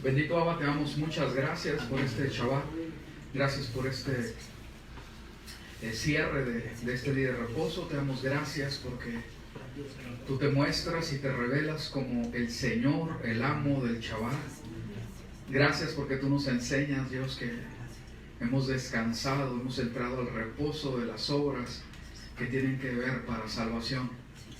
Bendito Abba, te damos muchas gracias por este Shabbat. Gracias por este cierre de este día de reposo. Te damos gracias porque tú te muestras y te revelas como el Señor, el amo del Shabbat. Gracias porque tú nos enseñas, Dios, que hemos descansado, hemos entrado al reposo de las obras que tienen que ver para salvación.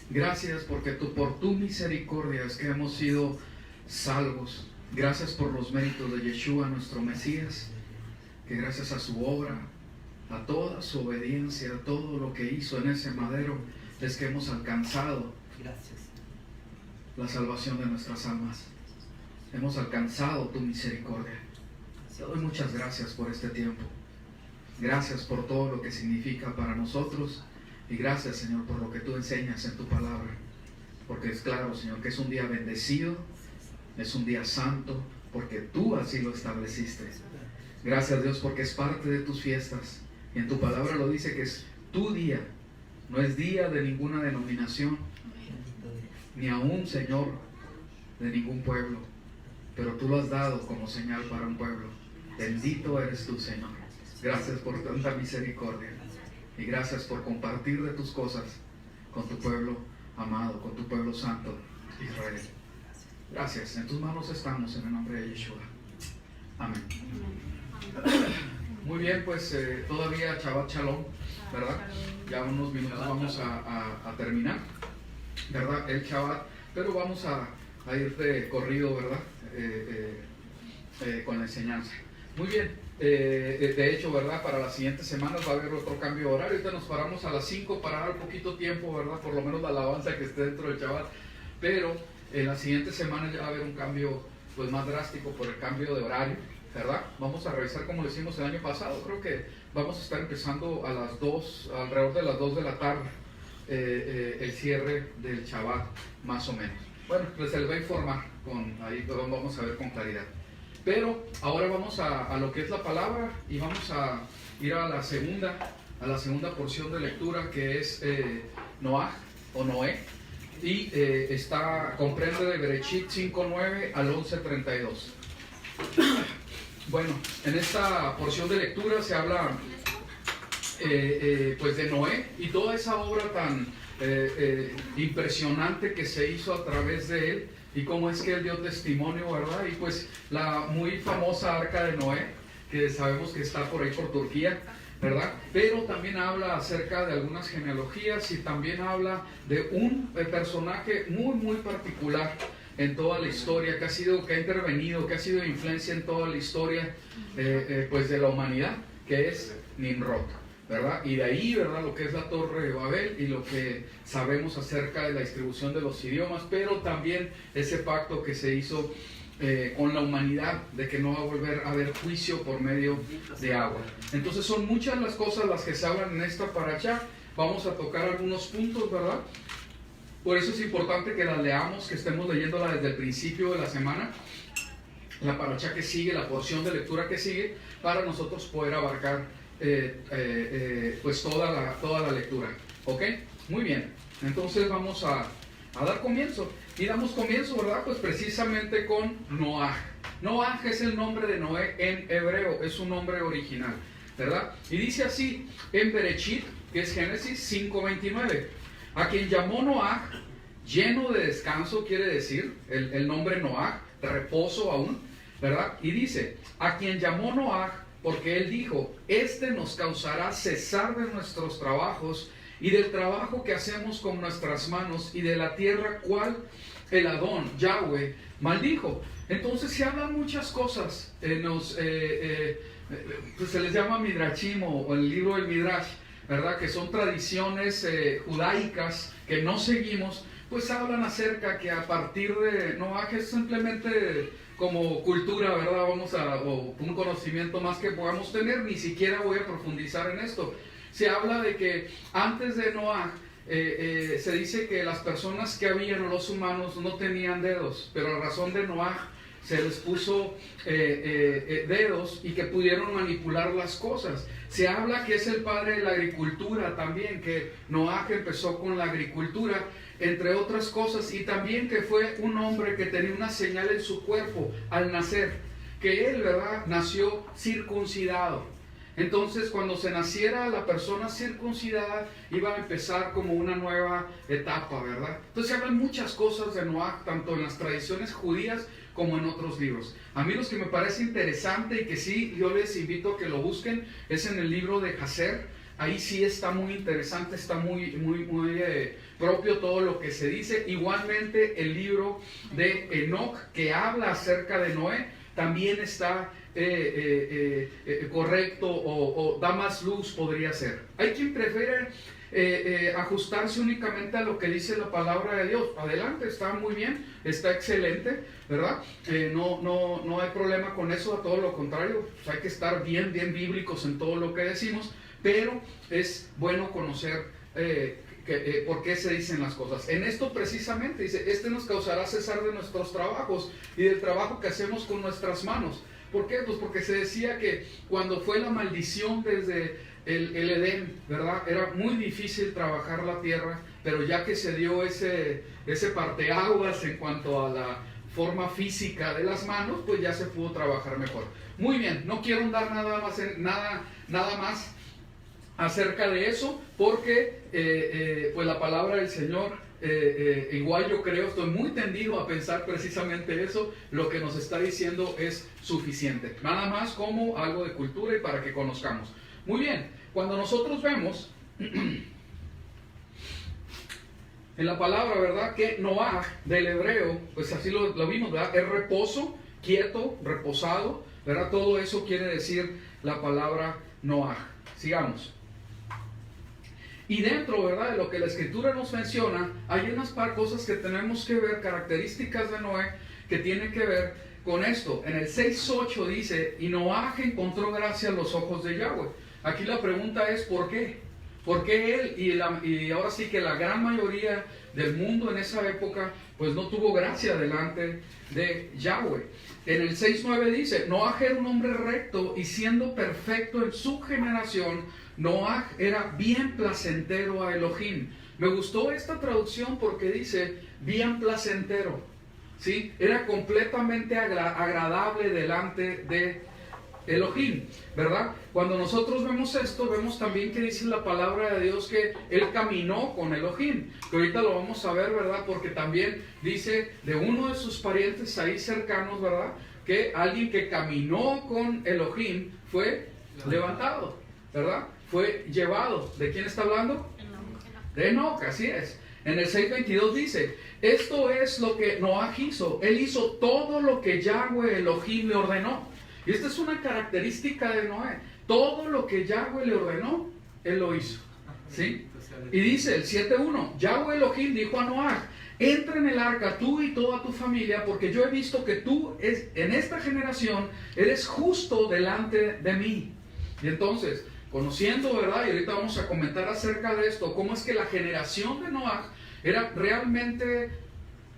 Gracias porque por tu misericordia es que hemos sido salvos. Gracias por los méritos de Yeshua, nuestro Mesías, que gracias a su obra, a toda su obediencia, a todo lo que hizo en ese madero, es que hemos alcanzado la salvación de nuestras almas. Hemos alcanzado tu misericordia. Te doy muchas gracias por este tiempo. Gracias por todo lo que significa para nosotros. Y gracias, Señor, por lo que tú enseñas en tu palabra. Porque es claro, Señor, que es un día bendecido, es un día santo, porque tú así lo estableciste. Gracias, Dios, porque es parte de tus fiestas. Y en tu palabra lo dice que es tu día. No es día de ninguna denominación, ni aún, Señor, de ningún pueblo. Pero tú lo has dado como señal para un pueblo. Bendito eres tú, Señor. Gracias por tanta misericordia. Y gracias por compartir de tus cosas con tu pueblo amado, con tu pueblo santo, Israel. Gracias. En tus manos estamos en el nombre de Yeshua. Amén. Muy bien, pues todavía Shabbat Shalom, ¿verdad? Ya unos minutos vamos a terminar, ¿verdad? El Shabbat, pero vamos a ir de corrido, ¿verdad? Con la enseñanza. Muy bien. De hecho, ¿verdad? Para las siguientes semanas va a haber otro cambio de horario. Ahorita nos paramos a las 5 para dar poquito tiempo, ¿verdad? Por lo menos la alabanza que esté dentro del Shabbat. Pero en las siguientes semanas ya va a haber un cambio pues más drástico por el cambio de horario, ¿verdad? Vamos a revisar como lo hicimos el año pasado. Creo que vamos a estar empezando a las 2, alrededor de las 2 de la tarde, el cierre del Shabbat, más o menos. Bueno, pues se les va a informar, ahí vamos a ver con claridad. Pero ahora vamos a lo que es la palabra y vamos a ir a la segunda porción de lectura, que es Noaj o Noé, y comprende de Bereshit 5:9 al 11:32. Bueno, en esta porción de lectura se habla pues de Noé y toda esa obra tan impresionante que se hizo a través de él, y cómo es que él dio testimonio, ¿verdad? Y pues la muy famosa arca de Noé, que sabemos que está por ahí por Turquía, ¿verdad? Pero también habla acerca de algunas genealogías y también habla de un personaje muy, muy particular en toda la historia, que ha intervenido, que ha sido de influencia en toda la historia pues de la humanidad, que es Nimrod, ¿verdad? Y de ahí, ¿verdad?, lo que es la Torre de Babel y lo que sabemos acerca de la distribución de los idiomas, pero también ese pacto que se hizo con la humanidad, de que no va a volver a haber juicio por medio de agua. Entonces son muchas las cosas las que se hablan en esta parashá. Vamos a tocar algunos puntos, ¿verdad? Por eso es importante que las leamos, que estemos leyéndola desde el principio de la semana, la parashá que sigue, la porción de lectura que sigue, para nosotros poder abarcar pues toda la lectura. ¿Ok? Muy bien. Entonces vamos a dar comienzo. Y damos comienzo, ¿verdad? Pues precisamente con Noaj. Noaj es el nombre de Noé en hebreo, es su nombre original, ¿verdad? Y dice así en Bereshit, que es Génesis 5:29. A quien llamó Noaj, lleno de descanso, quiere decir el nombre Noaj, reposo aún, ¿verdad? Y dice, a quien llamó Noaj, porque él dijo, este nos causará cesar de nuestros trabajos y del trabajo que hacemos con nuestras manos y de la tierra cual el Adón, Yahweh, maldijo. Entonces se hablan muchas cosas, pues se les llama Midrashim o el libro del Midrash, ¿verdad? Que son tradiciones judaicas que no seguimos, pues hablan acerca que a partir de Noaj es simplemente como cultura, ¿verdad? O un conocimiento más que podamos tener, ni siquiera voy a profundizar en esto. Se habla de que antes de Noaj se dice que las personas que habían, los humanos, no tenían dedos, pero a razón de Noaj se les puso dedos y que pudieron manipular las cosas. Se habla que es el padre de la agricultura también, que Noaj empezó con la agricultura entre otras cosas, y también que fue un hombre que tenía una señal en su cuerpo al nacer, que él, ¿verdad?, nació circuncidado. Entonces, cuando se naciera la persona circuncidada, iba a empezar como una nueva etapa, ¿verdad? Entonces se hablan muchas cosas de Noaj, tanto en las tradiciones judías como en otros libros. A mí los que me parece interesante y que sí, yo les invito a que lo busquen, es en el libro de Jacer. Ahí sí está muy interesante, está muy propio todo lo que se dice. Igualmente el libro de Enoch, que habla acerca de Noé, también está correcto o da más luz, podría ser. Hay quien prefiere ajustarse únicamente a lo que dice la palabra de Dios. Adelante, está muy bien, está excelente, ¿verdad? No hay problema con eso, a todo lo contrario, pues hay que estar bien bíblicos en todo lo que decimos, pero es bueno conocer por qué se dicen las cosas. En esto precisamente dice, nos causará cesar de nuestros trabajos y del trabajo que hacemos con nuestras manos. ¿Por qué? Pues porque se decía que cuando fue la maldición desde el Edén, ¿verdad?, era muy difícil trabajar la tierra, pero ya que se dio ese parteaguas en cuanto a la forma física de las manos, pues ya se pudo trabajar mejor. Muy bien, no quiero dar nada más acerca de eso, porque pues la palabra del Señor, igual yo creo, estoy muy tendido a pensar precisamente eso, lo que nos está diciendo es suficiente, nada más como algo de cultura y para que conozcamos. Muy bien, cuando nosotros vemos en la palabra, ¿verdad?, que Noaj del hebreo, pues así lo vimos, ¿verdad?, es reposo, quieto, reposado, ¿verdad? Todo eso quiere decir la palabra Noaj. Sigamos. Y dentro, ¿verdad?, de lo que la Escritura nos menciona, hay unas cosas que tenemos que ver, características de Noé, que tienen que ver con esto. En el 6:8 dice, y Noaj encontró gracia en los ojos de Yahweh. Aquí la pregunta es, ¿por qué? ¿Por qué él? Y ahora sí que la gran mayoría del mundo en esa época, pues no tuvo gracia delante de Yahweh. En el 6:9 dice, Noaj era un hombre recto y siendo perfecto en su generación, Noaj era bien placentero a Elohim. Me gustó esta traducción porque dice, bien placentero, ¿sí? Era completamente agradable delante de Elohim, ¿verdad? Cuando nosotros vemos esto, vemos también que dice la palabra de Dios que él caminó con Elohim, que ahorita lo vamos a ver, ¿verdad? Porque también dice de uno de sus parientes ahí cercanos, ¿verdad?, que alguien que caminó con Elohim fue levantado, ¿verdad? Fue llevado. ¿De quién está hablando? De Enoch, así es. En el 6:22 dice, esto es lo que Noaj hizo. Él hizo todo lo que Yahweh Elohim le ordenó. Y esta es una característica de Noé. Todo lo que Yahweh le ordenó, él lo hizo, ¿sí? Y dice el 7:1, Yahweh Elohim dijo a Noaj, entra en el arca tú y toda tu familia, porque yo he visto que tú en esta generación eres justo delante de mí. Y entonces, conociendo, ¿verdad?, y ahorita vamos a comentar acerca de esto, cómo es que la generación de Noaj era realmente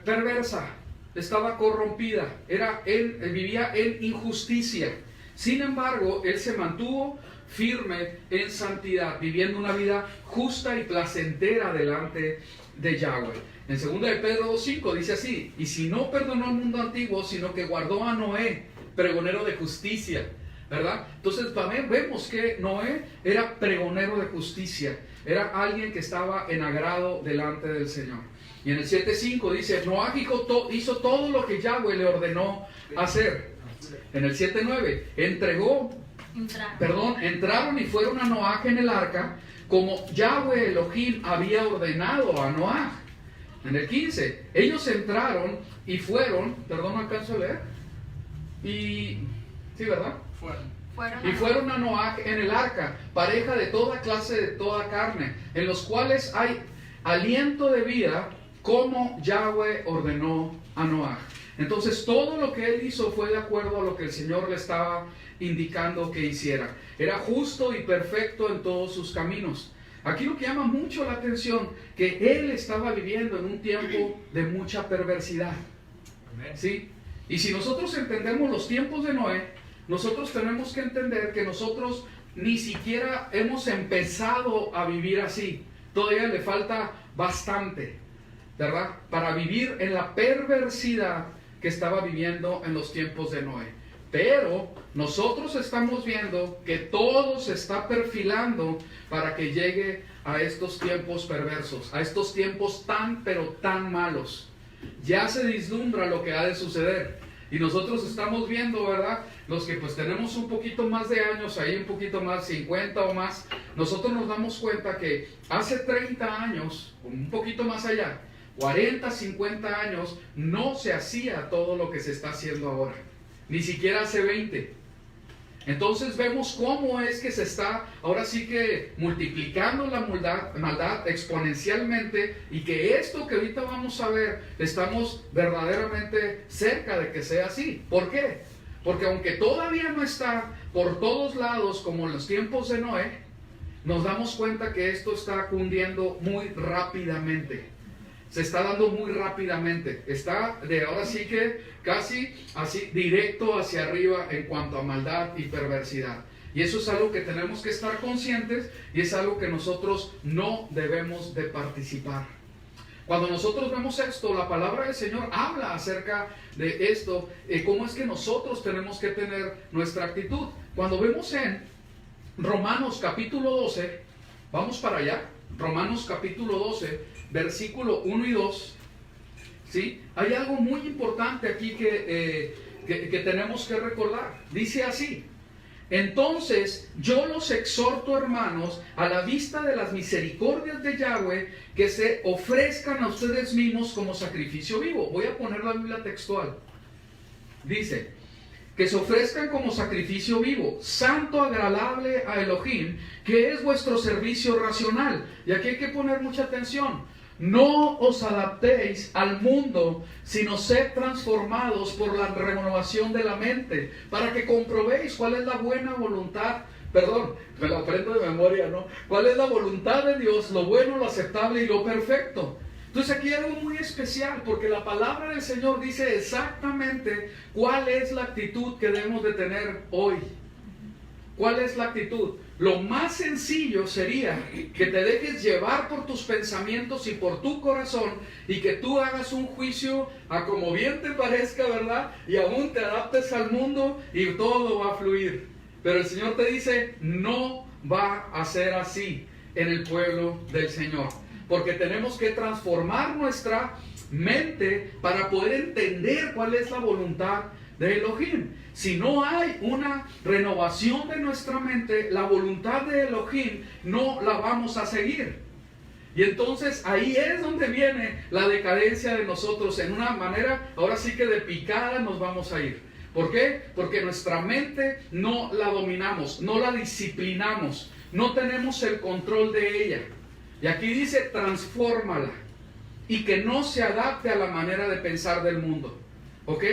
perversa, estaba corrompida, él vivía en injusticia. Sin embargo, él se mantuvo firme en santidad, viviendo una vida justa y placentera delante de Yahweh. En 2 de Pedro 2:5 dice así, y si no perdonó al mundo antiguo, sino que guardó a Noé, pregonero de justicia, ¿verdad? Entonces vemos que Noé era pregonero de justicia, era alguien que estaba en agrado delante del Señor. Y en el 7:5 dice, Noaj hizo todo lo que Yahweh le ordenó hacer. En el 7:9, entraron y fueron a Noaj en el arca, como Yahweh Elohim había ordenado a Noaj. En el 15, ellos entraron y fueron, no alcanzo a leer, sí, ¿verdad? Y fueron a Noaj en el arca, pareja de toda clase, de toda carne, en los cuales hay aliento de vida, como Yahweh ordenó a Noaj. Entonces todo lo que él hizo fue de acuerdo a lo que el Señor le estaba indicando que hiciera. Era justo y perfecto en todos sus caminos. Aquí lo que llama mucho la atención, que él estaba viviendo en un tiempo de mucha perversidad, ¿sí? Y si nosotros entendemos los tiempos de Noé, nosotros tenemos que entender que nosotros ni siquiera hemos empezado a vivir así. Todavía le falta bastante. ¿verdad? Para vivir en la perversidad que estaba viviendo en los tiempos de Noé. Pero nosotros estamos viendo que todo se está perfilando para que llegue a estos tiempos perversos, a estos tiempos tan pero tan malos. Ya se vislumbra lo que ha de suceder. Y nosotros estamos viendo, ¿verdad? Los que pues tenemos un poquito más de años, ahí un poquito más, 50 o más, nosotros nos damos cuenta que hace 30 años, un poquito más allá, 40, 50 años, no se hacía todo lo que se está haciendo ahora. Ni siquiera hace 20. Entonces vemos cómo es que se está ahora sí que multiplicando la maldad exponencialmente, y que esto que ahorita vamos a ver, estamos verdaderamente cerca de que sea así. ¿Por qué? Porque aunque todavía no está por todos lados como en los tiempos de Noé, nos damos cuenta que esto está cundiendo muy rápidamente. Se está dando muy rápidamente. Está de ahora sí que casi así directo hacia arriba en cuanto a maldad y perversidad. Y eso es algo que tenemos que estar conscientes, y es algo que nosotros no debemos de participar. Cuando nosotros vemos esto, la palabra del Señor habla acerca de esto, cómo es que nosotros tenemos que tener nuestra actitud. Cuando vemos en Romanos capítulo 12, vamos para allá, Romanos capítulo 12, versículo 1 y 2, ¿sí? Hay algo muy importante aquí que tenemos que recordar. Dice así: entonces yo los exhorto, hermanos, a la vista de las misericordias de Yahweh, que se ofrezcan a ustedes mismos como sacrificio vivo. Voy a poner la Biblia textual. Dice: que se ofrezcan como sacrificio vivo, santo, agradable a Elohim, que es vuestro servicio racional. Y aquí hay que poner mucha atención. No os adaptéis al mundo, sino sed transformados por la renovación de la mente, para que comprobéis cuál es la buena voluntad, me lo aprendo de memoria, ¿no? Cuál es la voluntad de Dios, lo bueno, lo aceptable y lo perfecto. Entonces aquí hay algo muy especial, porque la palabra del Señor dice exactamente cuál es la actitud que debemos de tener hoy. ¿Cuál es la actitud? Lo más sencillo sería que te dejes llevar por tus pensamientos y por tu corazón, y que tú hagas un juicio a como bien te parezca, ¿verdad? Y aún te adaptes al mundo y todo va a fluir. Pero el Señor te dice, no va a ser así en el pueblo del Señor. Porque tenemos que transformar nuestra mente para poder entender cuál es la voluntad de Elohim. Si no hay una renovación de nuestra mente, la voluntad de Elohim no la vamos a seguir. Y entonces ahí es donde viene la decadencia de nosotros. En una manera, ahora sí que de picada nos vamos a ir. ¿Por qué? Porque nuestra mente no la dominamos, no la disciplinamos, no tenemos el control de ella. Y aquí dice, transfórmala, y que no se adapte a la manera de pensar del mundo. ¿Ok?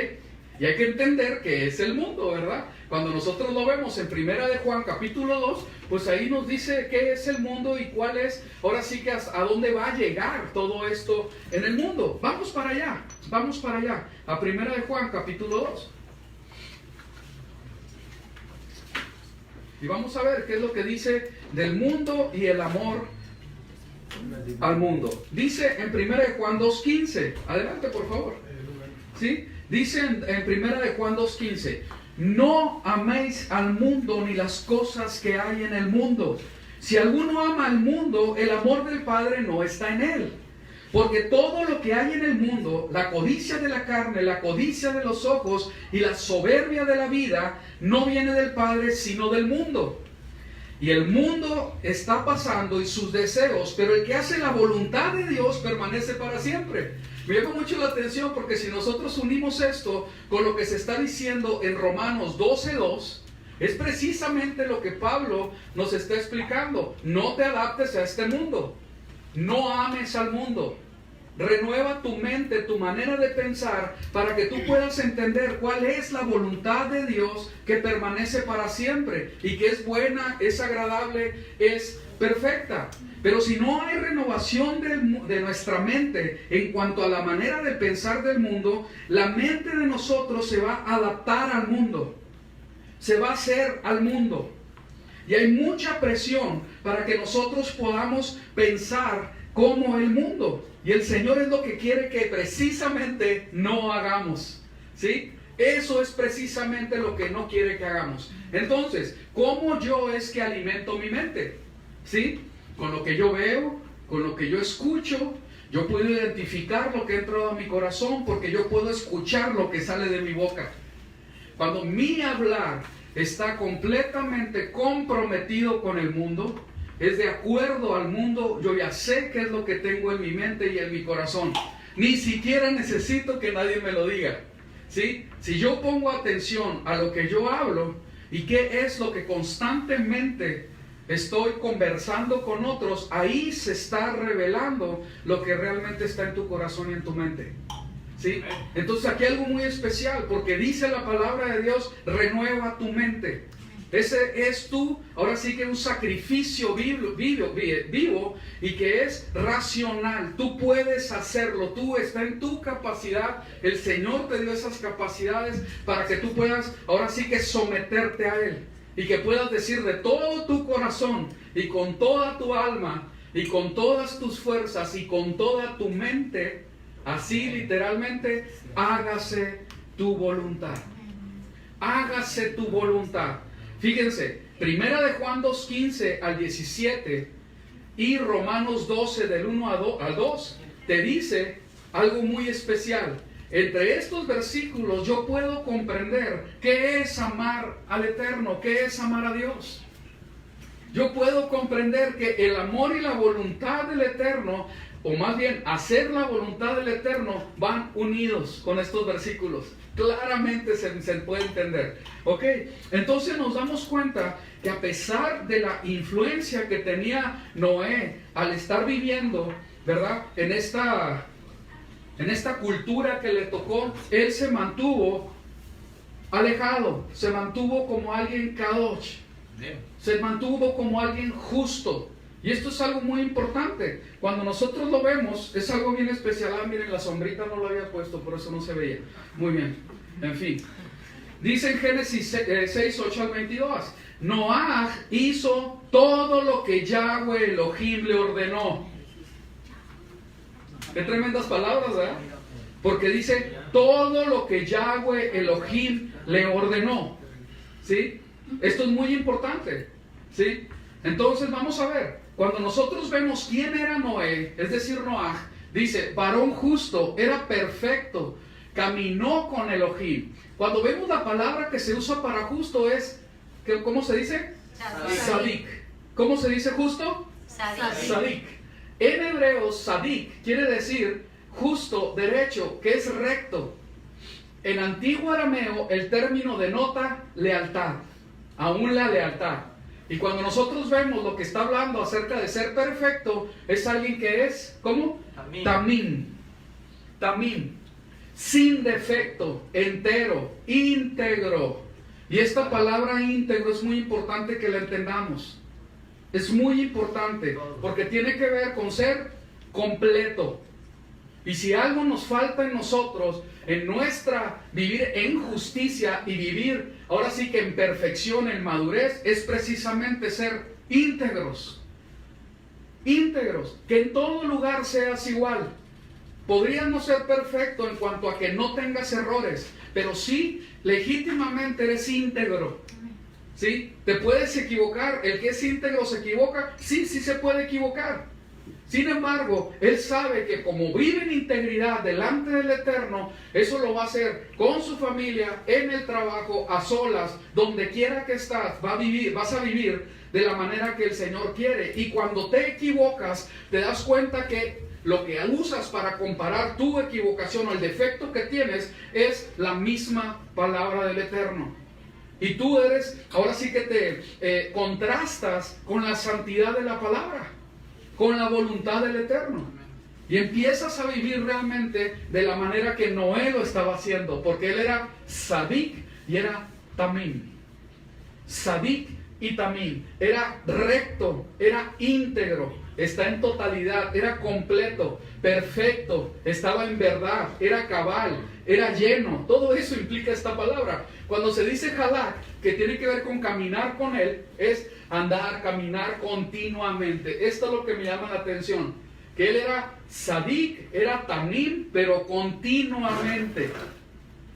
Y hay que entender qué es el mundo, ¿verdad? Cuando nosotros lo vemos en Primera de Juan capítulo 2, pues ahí nos dice qué es el mundo y cuál es, ahora sí que a dónde va a llegar todo esto en el mundo. Vamos para allá, a Primera de Juan capítulo 2. Y vamos a ver qué es lo que dice del mundo y el amor al mundo. Dice en 1 de Juan 2:15. Adelante, por favor. ¿Sí? Dice en 1 de Juan 2:15: no améis al mundo ni las cosas que hay en el mundo. Si alguno ama al mundo, el amor del Padre no está en él. Porque todo lo que hay en el mundo, la codicia de la carne, la codicia de los ojos y la soberbia de la vida, no viene del Padre, sino del mundo. Y el mundo está pasando y sus deseos, pero el que hace la voluntad de Dios permanece para siempre. Me llama mucho la atención, porque si nosotros unimos esto con lo que se está diciendo en Romanos 12:2, es precisamente lo que Pablo nos está explicando. No te adaptes a este mundo, no ames al mundo. Renueva tu mente, tu manera de pensar, para que tú puedas entender cuál es la voluntad de Dios, que permanece para siempre y que es buena, es agradable, es perfecta. Pero si no hay renovación de nuestra mente en cuanto a la manera de pensar del mundo, la mente de nosotros se va a adaptar al mundo, se va a hacer al mundo. Y hay mucha presión para que nosotros podamos pensar como el mundo. Y el Señor es lo que quiere que precisamente no hagamos, ¿sí? Eso es precisamente lo que no quiere que hagamos. Entonces, ¿cómo yo es que alimento mi mente? ¿Sí? Con lo que yo veo, con lo que yo escucho. Yo puedo identificar lo que ha entrado a mi corazón porque yo puedo escuchar lo que sale de mi boca. Cuando mi hablar está completamente comprometido con el mundo, es de acuerdo al mundo, yo ya sé qué es lo que tengo en mi mente y en mi corazón. Ni siquiera necesito que nadie me lo diga, ¿sí? Si yo pongo atención a lo que yo hablo y qué es lo que constantemente estoy conversando con otros, ahí se está revelando lo que realmente está en tu corazón y en tu mente, ¿sí? Entonces aquí hay algo muy especial, porque dice la palabra de Dios, renueva tu mente. Ese es ahora sí que un sacrificio vivo y que es racional. Tú puedes hacerlo, está en tu capacidad. El Señor te dio esas capacidades para que tú puedas ahora sí que someterte a Él. Y que puedas decir de todo tu corazón y con toda tu alma y con todas tus fuerzas y con toda tu mente, así literalmente, hágase tu voluntad. Hágase tu voluntad. Fíjense, Primera de Juan 2:15 al 17 y Romanos 12 del 1 al 2 te dice algo muy especial. Entre estos versículos yo puedo comprender qué es amar al Eterno, qué es amar a Dios. Yo puedo comprender que el amor y la voluntad del Eterno, o más bien hacer la voluntad del Eterno, van unidos con estos versículos. Claramente se puede entender. ¿Ok? Entonces nos damos cuenta que a pesar de la influencia que tenía Noé al estar viviendo, ¿verdad?, en esta cultura que le tocó, él se mantuvo alejado, se mantuvo como alguien kadosh, se mantuvo como alguien justo. Y esto es algo muy importante. Cuando nosotros lo vemos, es algo bien especial. Miren, la sombrita no lo había puesto, por eso no se veía. Muy bien, en fin. Dice en Génesis 6, 8 al 22, Noah hizo todo lo que Yahweh Elohim le ordenó. Qué tremendas palabras, ¿verdad? Porque dice todo lo que Yahweh Elohim le ordenó, ¿sí? Esto es muy importante, ¿sí? Entonces vamos a ver, cuando nosotros vemos quién era Noé, es decir, Noah, dice, varón justo, era perfecto, caminó con Elohim. Cuando vemos la palabra que se usa para justo es, ¿cómo se dice? Sadik. ¿Cómo se dice justo? Sadik. En hebreo, sadik quiere decir justo, derecho, que es recto. En antiguo arameo, el término denota lealtad, aún la lealtad. Y cuando nosotros vemos lo que está hablando acerca de ser perfecto, es alguien que es, ¿cómo? Tamim. Sin defecto, entero, íntegro. Y esta palabra íntegro es muy importante que la entendamos. Es muy importante porque tiene que ver con ser completo. Y si algo nos falta en nosotros, en nuestra vivir en justicia y vivir ahora sí que en perfección, en madurez, es precisamente ser íntegros. Íntegros, que en todo lugar seas igual. Podrías no ser perfecto en cuanto a que no tengas errores, pero sí, legítimamente eres íntegro. ¿Sí? ¿Te puedes equivocar? ¿El que es íntegro se equivoca? Sí se puede equivocar. Sin embargo, él sabe que como vive en integridad delante del Eterno, eso lo va a hacer con su familia, en el trabajo, a solas, donde quiera que estás, vas a vivir de la manera que el Señor quiere. Y cuando te equivocas, te das cuenta que lo que usas para comparar tu equivocación o el defecto que tienes es la misma palabra del Eterno. Y tú ahora sí que te contrastas con la santidad de la palabra, con la voluntad del Eterno. Y empiezas a vivir realmente de la manera que Noé lo estaba haciendo, porque él era sadik y era tamim. Sadik y tamim. Era recto, era íntegro, está en totalidad, era completo, perfecto, estaba en verdad, era cabal, era lleno. Todo eso implica esta palabra. Cuando se dice halak, que tiene que ver con caminar con él, es andar, caminar continuamente. Esto es lo que me llama la atención. que él era Sadik, era Tanim, pero continuamente.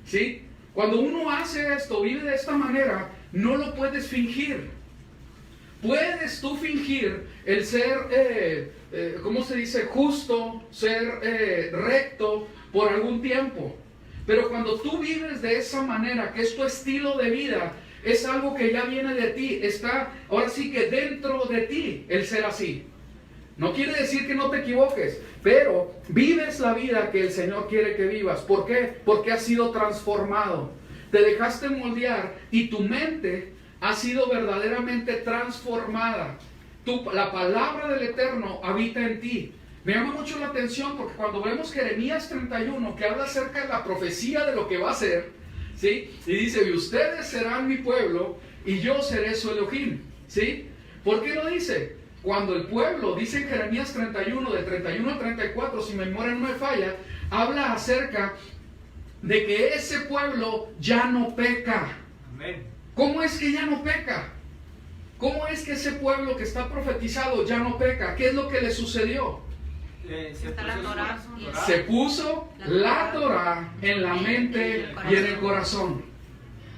¿Sí? Cuando uno hace esto, vive de esta manera, no lo puedes fingir. Puedes tú fingir el ser, ¿cómo se dice? Justo, ser recto por algún tiempo. Pero cuando tú vives de esa manera, que es tu estilo de vida, es algo que ya viene de ti, está ahora sí que dentro de ti el ser así. No quiere decir que no te equivoques, pero vives la vida que el Señor quiere que vivas. ¿Por qué? Porque has sido transformado. Te dejaste moldear y tu mente ha sido verdaderamente transformada. La palabra del Eterno habita en ti. Me llama mucho la atención porque cuando vemos Jeremías 31, que habla acerca de la profecía de lo que va a ser, ¿sí? Y dice, y ustedes serán mi pueblo y yo seré su Elohim, ¿sí? ¿Por qué lo dice? Cuando el pueblo, dice en Jeremías 31, de 31 a 34, si mi memoria no me falla, habla acerca de que ese pueblo ya no peca. Amén. ¿Cómo es que ya no peca? ¿Cómo es que ese pueblo que está profetizado ya no peca? ¿Qué es lo que le sucedió? Se puso la Torah en la mente y en el corazón.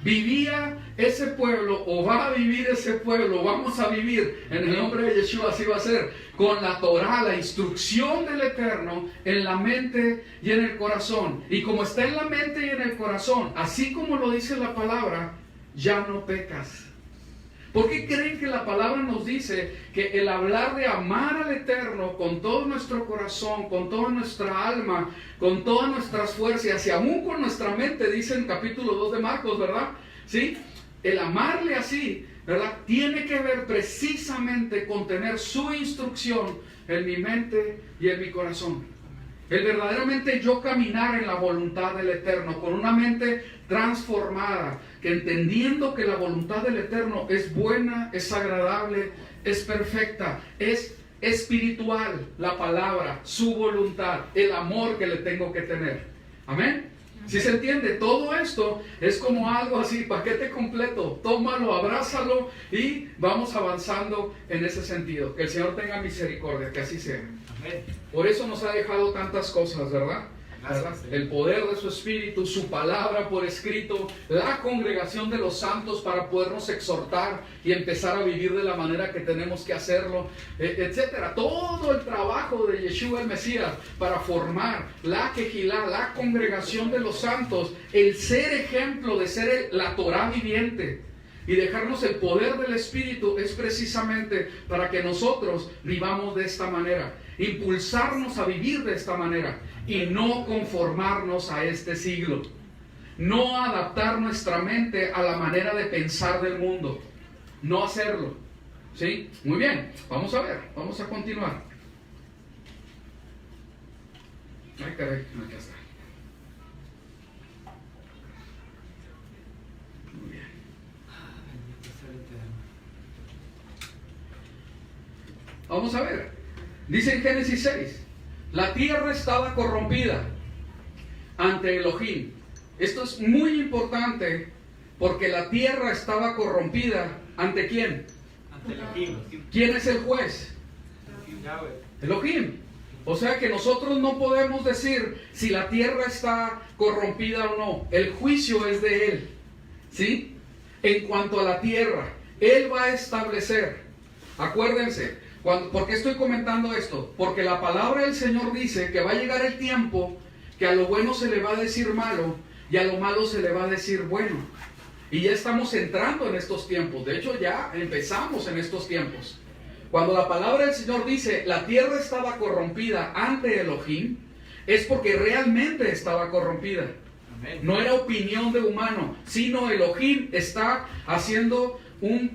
Vivía ese pueblo, o va a vivir ese pueblo, vamos a vivir en el nombre de Yeshua, así va a ser, con la Torah, la instrucción del Eterno en la mente y en el corazón. Y como está en la mente y en el corazón, así como lo dice la palabra, ya no pecas. ¿Por qué creen que la palabra nos dice que el hablar de amar al Eterno con todo nuestro corazón, con toda nuestra alma, con todas nuestras fuerzas y aún con nuestra mente, dice en capítulo 2 de Marcos, ¿verdad? ¿Sí? El amarle así, ¿verdad? Tiene que ver precisamente con tener su instrucción en mi mente y en mi corazón. El verdaderamente yo caminar en la voluntad del Eterno, con una mente transformada, que entendiendo que la voluntad del Eterno es buena, es agradable, es perfecta, es espiritual, la palabra, su voluntad, el amor que le tengo que tener. Amén. ¿Sí se entiende? Todo esto es como algo así, paquete completo. Tómalo, abrázalo y vamos avanzando en ese sentido. Que el Señor tenga misericordia, que así sea. Amén. Por eso nos ha dejado tantas cosas, ¿verdad? Gracias, El poder de su Espíritu, su palabra por escrito, la congregación de los santos para podernos exhortar y empezar a vivir de la manera que tenemos que hacerlo, etcétera. Todo el trabajo de Yeshua el Mesías para formar la Quejilá, la congregación de los santos, el ser ejemplo de ser la Torah viviente y dejarnos el poder del Espíritu es precisamente para que nosotros vivamos de esta manera, impulsarnos a vivir de esta manera y no conformarnos a este siglo, no adaptar nuestra mente a la manera de pensar del mundo, no hacerlo. ¿Sí? Muy bien, vamos a ver, vamos a continuar. Ay, caray, aquí está. Muy bien. Vamos a ver. Dice en Génesis 6, la tierra estaba corrompida ante Elohim. Esto es muy importante porque la tierra estaba corrompida ¿ante quién? Ante Elohim. ¿Quién es el juez? Yahweh. Elohim. O sea que nosotros no podemos decir si la tierra está corrompida o no. El juicio es de Él. ¿Sí? En cuanto a la tierra, Él va a establecer. Acuérdense. ¿Por qué estoy comentando esto? Porque la palabra del Señor dice que va a llegar el tiempo que a lo bueno se le va a decir malo y a lo malo se le va a decir bueno. Y ya estamos entrando en estos tiempos. De hecho, ya empezamos en estos tiempos. Cuando la palabra del Señor dice la tierra estaba corrompida ante Elohim, es porque realmente estaba corrompida. Amén. No era opinión de humano, sino Elohim está haciendo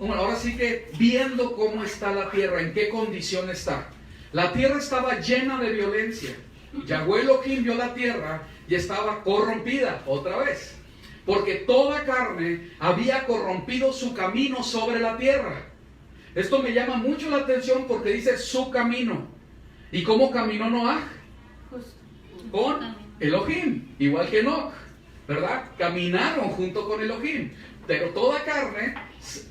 ahora sí que viendo cómo está la tierra, en qué condición está. La tierra estaba llena de violencia. Yahweh Elohim vio la tierra y estaba corrompida otra vez, porque toda carne había corrompido su camino sobre la tierra. Esto me llama mucho la atención porque dice su camino. ¿Y cómo caminó Noah? Con Elohim, igual que Enoch, ¿verdad? Caminaron junto con Elohim, pero toda carne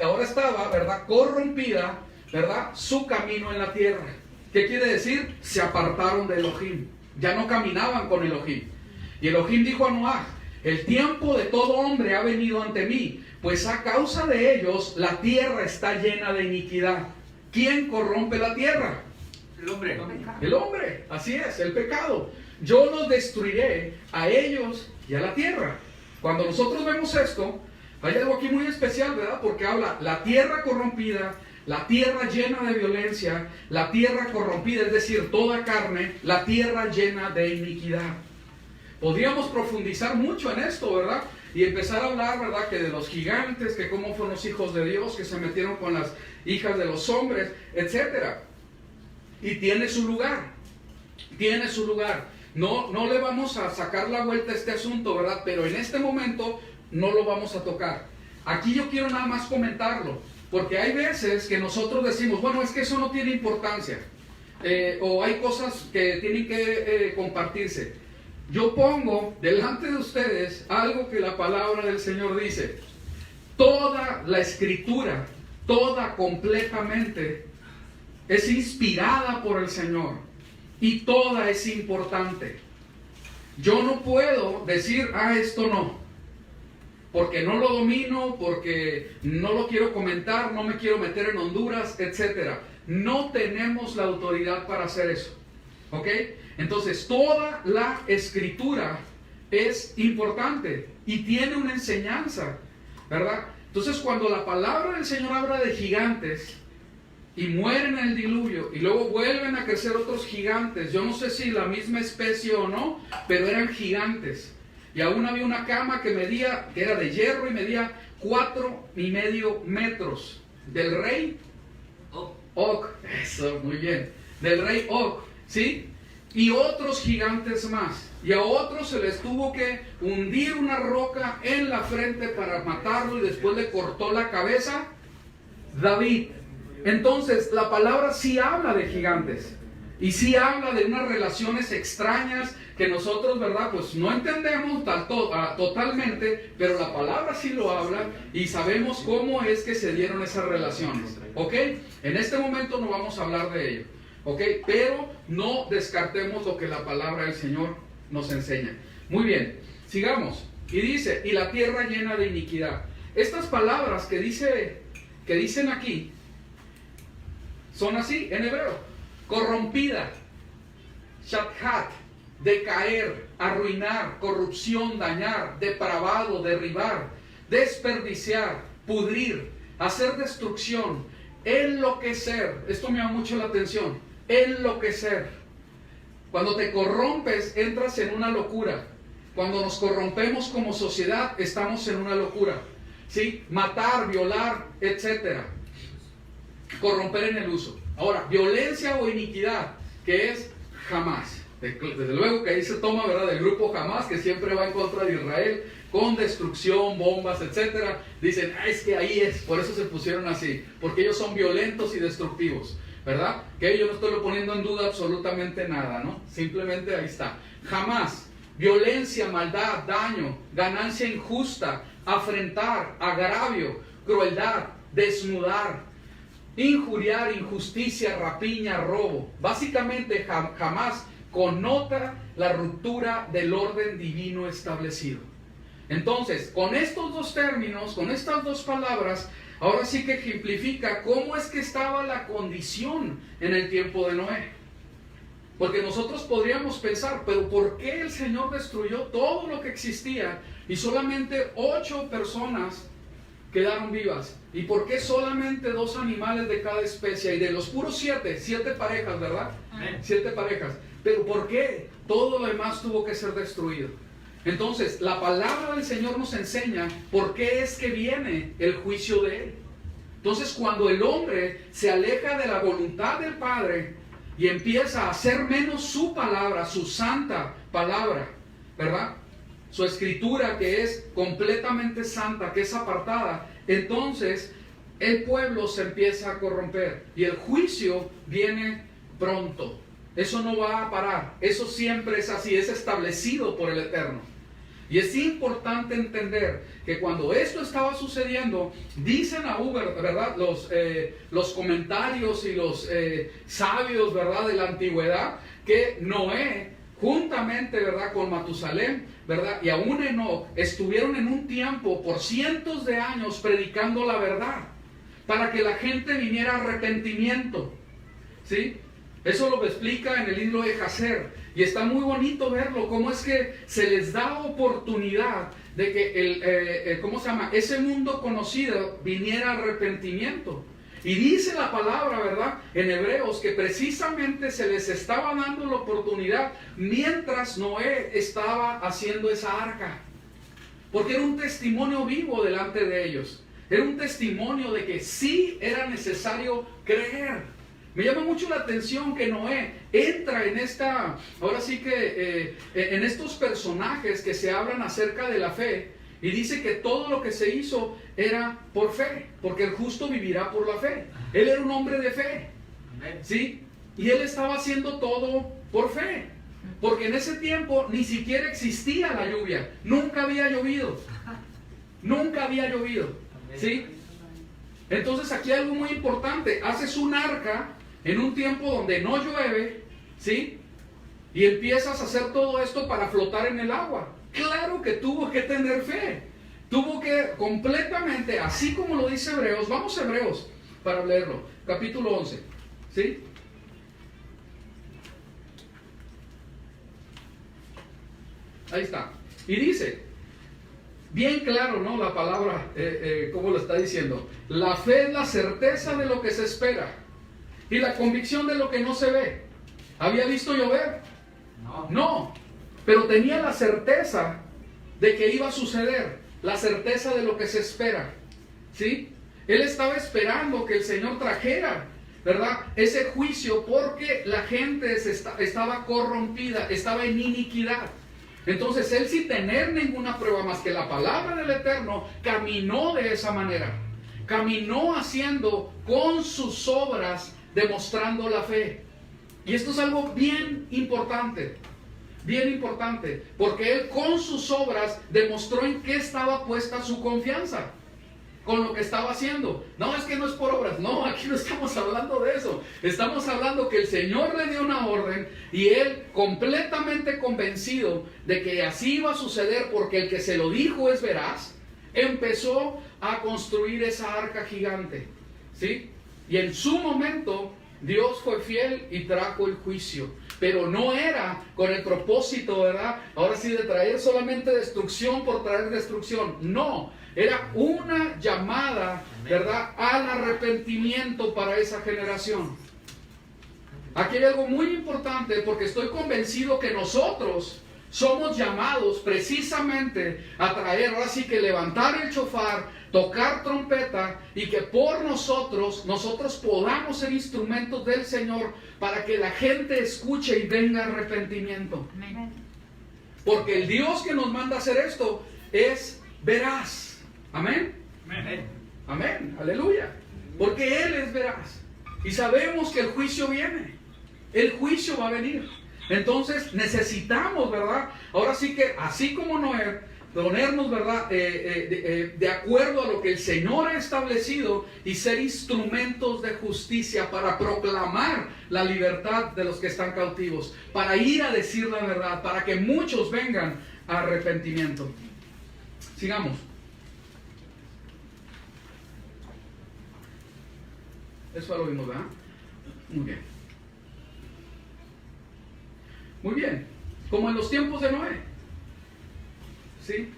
ahora estaba, ¿verdad? Corrompida, ¿verdad? Su camino en la tierra. ¿Qué quiere decir? Se apartaron de Elohim. Ya no caminaban con Elohim. Y Elohim dijo a Noaj: el tiempo de todo hombre ha venido ante mí, pues a causa de ellos la tierra está llena de iniquidad. ¿Quién corrompe la tierra? El hombre. El hombre, así es, el pecado. Yo los destruiré a ellos y a la tierra. Cuando nosotros vemos esto, hay algo aquí muy especial, ¿verdad? Porque habla la tierra corrompida, la tierra llena de violencia, la tierra corrompida, es decir, toda carne, la tierra llena de iniquidad. Podríamos profundizar mucho en esto, ¿verdad? Y empezar a hablar, ¿verdad? Que de los gigantes, que cómo fueron los hijos de Dios, que se metieron con las hijas de los hombres, etcétera. Y tiene su lugar, tiene su lugar. No le vamos a sacar la vuelta a este asunto, ¿verdad? Pero en este momento no lo vamos a tocar. Aquí yo quiero nada más comentarlo, porque hay veces que nosotros decimos, bueno, es que eso no tiene importancia, o hay cosas que tienen que compartirse. Yo pongo delante de ustedes algo que la palabra del Señor dice. Toda la escritura, toda completamente, es inspirada por el Señor y toda es importante. Yo no puedo decir, esto no, porque no lo domino, porque no lo quiero comentar, no me quiero meter en Honduras, etc. No tenemos la autoridad para hacer eso, ¿ok? Entonces, toda la escritura es importante y tiene una enseñanza, ¿verdad? Entonces, cuando la palabra del Señor habla de gigantes y mueren en el diluvio y luego vuelven a crecer otros gigantes, yo no sé si la misma especie o no, pero eran gigantes. Y aún había una cama que era de hierro y medía 4,5 metros. Del rey Og. Eso, muy bien. Del rey Og, ¿sí? Y otros gigantes más. Y a otros se les tuvo que hundir una roca en la frente para matarlo y después le cortó la cabeza David. Entonces, la palabra sí habla de gigantes. Y sí habla de unas relaciones extrañas que nosotros, ¿verdad? Pues no entendemos totalmente, pero la palabra sí lo habla y sabemos cómo es que se dieron esas relaciones, ¿ok? En este momento no vamos a hablar de ello, ¿ok? Pero no descartemos lo que la palabra del Señor nos enseña. Muy bien, sigamos. Y dice, y la tierra llena de iniquidad. Estas palabras que dicen aquí son así en hebreo. Corrompida, shathat, decaer, arruinar, corrupción, dañar, depravado, derribar, desperdiciar, pudrir, hacer destrucción, enloquecer. Esto me llama mucho la atención. Enloquecer. Cuando te corrompes, entras en una locura. Cuando nos corrompemos como sociedad, estamos en una locura, ¿sí? Matar, violar, etcétera. Corromper en el uso. Ahora, violencia o iniquidad, que es Hamás. Desde luego que ahí se toma, ¿verdad?, del grupo Hamás, que siempre va en contra de Israel, con destrucción, bombas, etcétera. Dicen, es que ahí es, por eso se pusieron así, porque ellos son violentos y destructivos, ¿verdad? Que yo no estoy poniendo en duda absolutamente nada, ¿no? Simplemente ahí está. Hamás, violencia, maldad, daño, ganancia injusta, afrentar, agravio, crueldad, desnudar, injuriar, injusticia, rapiña, robo. Básicamente jamás connota la ruptura del orden divino establecido. Entonces, con estos dos términos, con estas dos palabras, ahora sí que ejemplifica cómo es que estaba la condición en el tiempo de Noé. Porque nosotros podríamos pensar, pero ¿por qué el Señor destruyó todo lo que existía y solamente 8 personas quedaron vivas? ¿Y por qué solamente 2 animales de cada especie? Y de los puros 7 parejas, ¿verdad? 7 parejas. Pero ¿por qué todo lo demás tuvo que ser destruido? Entonces, la palabra del Señor nos enseña por qué es que viene el juicio de Él. Entonces, cuando el hombre se aleja de la voluntad del Padre y empieza a hacer menos su palabra, su santa palabra, ¿verdad?, su escritura, que es completamente santa, que es apartada, entonces el pueblo se empieza a corromper y el juicio viene pronto. Eso no va a parar, eso siempre es así, es establecido por el Eterno. Y es importante entender que cuando esto estaba sucediendo, dicen aún, ¿verdad? Los comentarios y los sabios, ¿verdad? De la antigüedad, que Noé, juntamente, ¿verdad? Con Matusalén, ¿verdad? Y aún Enoc, estuvieron en un tiempo por cientos de años predicando la verdad, para que la gente viniera a arrepentimiento, ¿sí? Eso lo explica en el libro de Jacer. Y está muy bonito verlo, cómo es que se les da oportunidad de que ese mundo conocido viniera a arrepentimiento. Y dice la palabra, ¿verdad? En Hebreos, que precisamente se les estaba dando la oportunidad mientras Noé estaba haciendo esa arca. Porque era un testimonio vivo delante de ellos. Era un testimonio de que sí era necesario creer. Me llama mucho la atención que Noé entra en en estos personajes que se hablan acerca de la fe, y dice que todo lo que se hizo era por fe, porque el justo vivirá por la fe. Él era un hombre de fe, ¿sí? Y él estaba haciendo todo por fe, porque en ese tiempo ni siquiera existía la lluvia, nunca había llovido, ¿sí? Entonces aquí hay algo muy importante: haces un arca en un tiempo donde no llueve, ¿sí? Y empiezas a hacer todo esto para flotar en el agua. Claro que tuvo que tener fe. Tuvo que completamente, así como lo dice Hebreos. Vamos a Hebreos para leerlo. Capítulo 11, ¿sí? Ahí está. Y dice, bien claro, ¿no? La palabra, ¿cómo lo está diciendo? La fe es la certeza de lo que se espera y la convicción de lo que no se ve. ¿Había visto llover? No. Pero tenía la certeza de que iba a suceder. La certeza de lo que se espera. ¿Sí? Él estaba esperando que el Señor trajera, ¿verdad?, ese juicio, porque la gente estaba corrompida, estaba en iniquidad. Entonces él, sin tener ninguna prueba más que la palabra del Eterno, caminó de esa manera. Caminó haciendo con sus obras, demostrando la fe. Y esto es algo bien importante, porque él con sus obras demostró en qué estaba puesta su confianza, con lo que estaba haciendo. No, es que no es por obras, no, aquí no estamos hablando de eso. Estamos hablando que el Señor le dio una orden y él, completamente convencido de que así iba a suceder, porque el que se lo dijo es veraz, empezó a construir esa arca gigante, ¿sí? Y en su momento Dios fue fiel y trajo el juicio, pero no era con el propósito, ¿verdad?, ahora sí, de traer solamente destrucción por traer destrucción. No, era una llamada, ¿verdad?, al arrepentimiento para esa generación. Aquí hay algo muy importante, porque estoy convencido que nosotros somos llamados precisamente a traer, ahora sí, que levantar el shofar, tocar trompeta, y que por nosotros podamos ser instrumentos del Señor para que la gente escuche y venga arrepentimiento. Porque el Dios que nos manda hacer esto es veraz. Amén. Amén. Aleluya. Porque Él es veraz. Y sabemos que el juicio viene. El juicio va a venir. Entonces necesitamos, ¿verdad?, ahora sí que, así como Noé, ponernos, ¿verdad?, de acuerdo a lo que el Señor ha establecido y ser instrumentos de justicia para proclamar la libertad de los que están cautivos, para ir a decir la verdad, para que muchos vengan a arrepentimiento. Sigamos. Eso lo vimos, ¿verdad? Muy bien. Muy bien. Como en los tiempos de Noé. ¿Sí?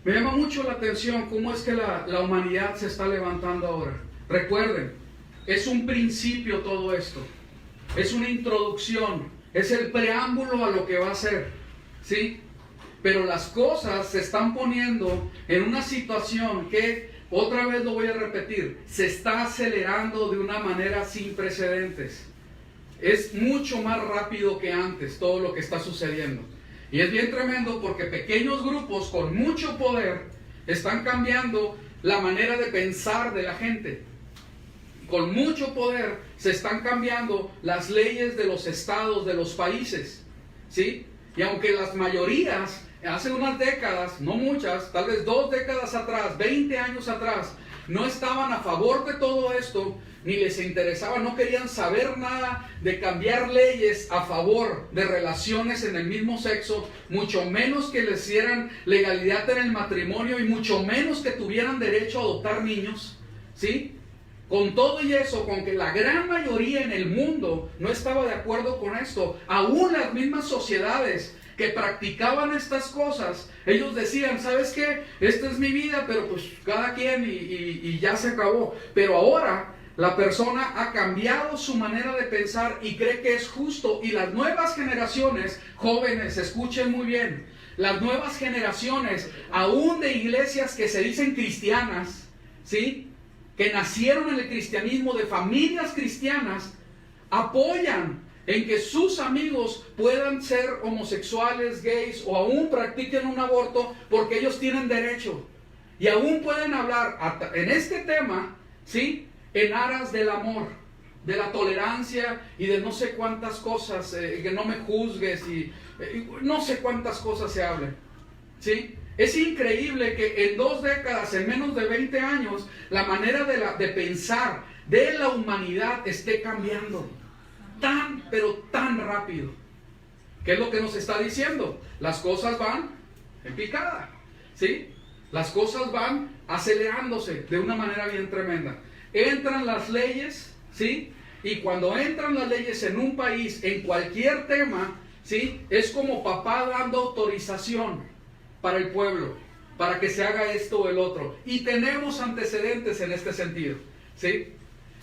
Me llama mucho la atención cómo es que la humanidad se está levantando ahora. Recuerden, es un principio todo esto. Es una introducción. Es el preámbulo a lo que va a ser. ¿Sí? Pero las cosas se están poniendo en una situación que, otra vez lo voy a repetir, se está acelerando de una manera sin precedentes. Es mucho más rápido que antes todo lo que está sucediendo. Y es bien tremendo, porque pequeños grupos con mucho poder están cambiando la manera de pensar de la gente. Con mucho poder se están cambiando las leyes de los estados, de los países, ¿sí? Y aunque las mayorías hace unas décadas, no muchas, tal vez 2 décadas atrás, 20 años atrás, no estaban a favor de todo esto, ni les interesaba, no querían saber nada de cambiar leyes a favor de relaciones en el mismo sexo, mucho menos que les dieran legalidad en el matrimonio y mucho menos que tuvieran derecho a adoptar niños, ¿sí? Con todo y eso, con que la gran mayoría en el mundo no estaba de acuerdo con esto, aún las mismas sociedades que practicaban estas cosas, ellos decían, ¿sabes qué? Esta es mi vida, pero pues cada quien y ya se acabó. Pero ahora la persona ha cambiado su manera de pensar y cree que es justo. Y las nuevas generaciones, jóvenes, escuchen muy bien, las nuevas generaciones, aún de iglesias que se dicen cristianas, ¿sí?, que nacieron en el cristianismo, de familias cristianas, apoyan en que sus amigos puedan ser homosexuales, gays o aún practiquen un aborto porque ellos tienen derecho. Y aún pueden hablar en este tema, ¿sí?, en aras del amor, de la tolerancia y de no sé cuántas cosas, que no me juzgues y no sé cuántas cosas se hablen, ¿sí? Es increíble que en 2 décadas, en menos de 20 años, la manera de pensar de la humanidad esté cambiando tan, pero tan rápido. ¿Qué es lo que nos está diciendo? Las cosas van en picada, ¿sí? Las cosas van acelerándose de una manera bien tremenda. Entran las leyes, ¿sí? Y cuando entran las leyes en un país, en cualquier tema, ¿sí?, es como papá dando autorización para el pueblo, para que se haga esto o el otro. Y tenemos antecedentes en este sentido, ¿sí?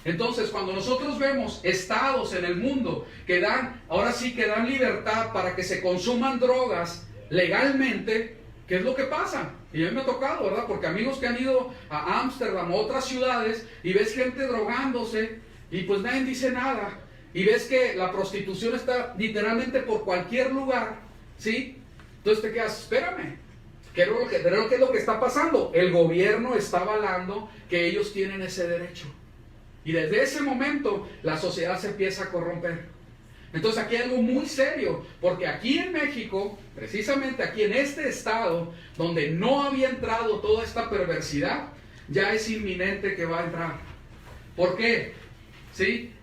Entonces, cuando nosotros vemos estados en el mundo que dan, ahora sí que dan libertad para que se consuman drogas legalmente, ¿qué es lo que pasa? Y a mí me ha tocado, ¿verdad? Porque amigos que han ido a Ámsterdam, a otras ciudades, y ves gente drogándose, y pues nadie dice nada. Y ves que la prostitución está literalmente por cualquier lugar, ¿sí? Entonces te quedas, espérame, ¿qué es lo que está pasando? El gobierno está avalando que ellos tienen ese derecho. Y desde ese momento la sociedad se empieza a corromper. Entonces aquí hay algo muy serio, porque aquí en México, precisamente aquí en este estado, donde no había entrado toda esta perversidad, ya es inminente que va a entrar. ¿Por qué? ¿Sí?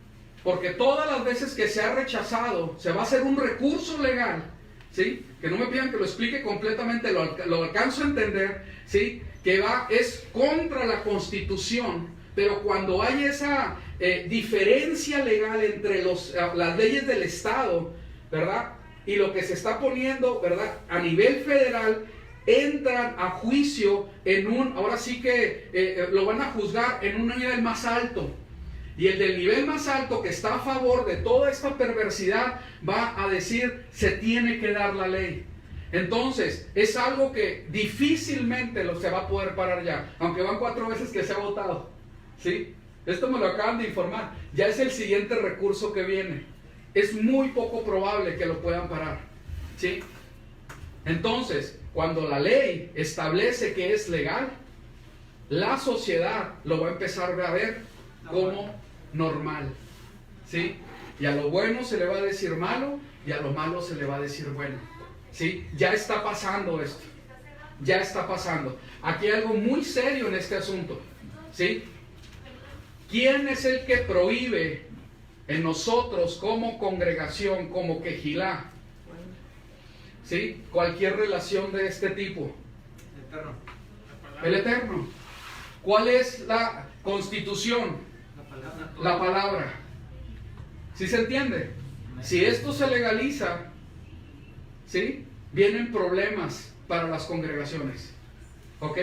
Porque todas las veces que se ha rechazado, se va a hacer un recurso legal, ¿sí? Que no me pidan que lo explique completamente, lo alcanzo a entender, ¿sí? Que es contra la Constitución, pero cuando hay esa diferencia legal entre las leyes del Estado, ¿verdad?, y lo que se está poniendo, ¿verdad?, a nivel federal, entran a juicio ahora sí que lo van a juzgar en un nivel más alto. Y el del nivel más alto, que está a favor de toda esta perversidad, va a decir, se tiene que dar la ley. Entonces, es algo que difícilmente se va a poder parar ya, aunque van 4 veces que se ha votado, ¿sí? Esto me lo acaban de informar. Ya es el siguiente recurso que viene. Es muy poco probable que lo puedan parar, ¿sí? Entonces, cuando la ley establece que es legal, la sociedad lo va a empezar a ver como normal, ¿sí? Y a lo bueno se le va a decir malo, y a lo malo se le va a decir bueno, ¿sí? Ya está pasando esto. Ya está pasando. Aquí hay algo muy serio en este asunto, ¿sí? ¿Quién es el que prohíbe en nosotros como congregación, como Quejilá, ¿sí?, cualquier relación de este tipo? El Eterno. ¿Cuál es la Constitución? La palabra. ¿Sí se entiende? Si esto se legaliza, ¿sí?, vienen problemas para las congregaciones, ¿ok?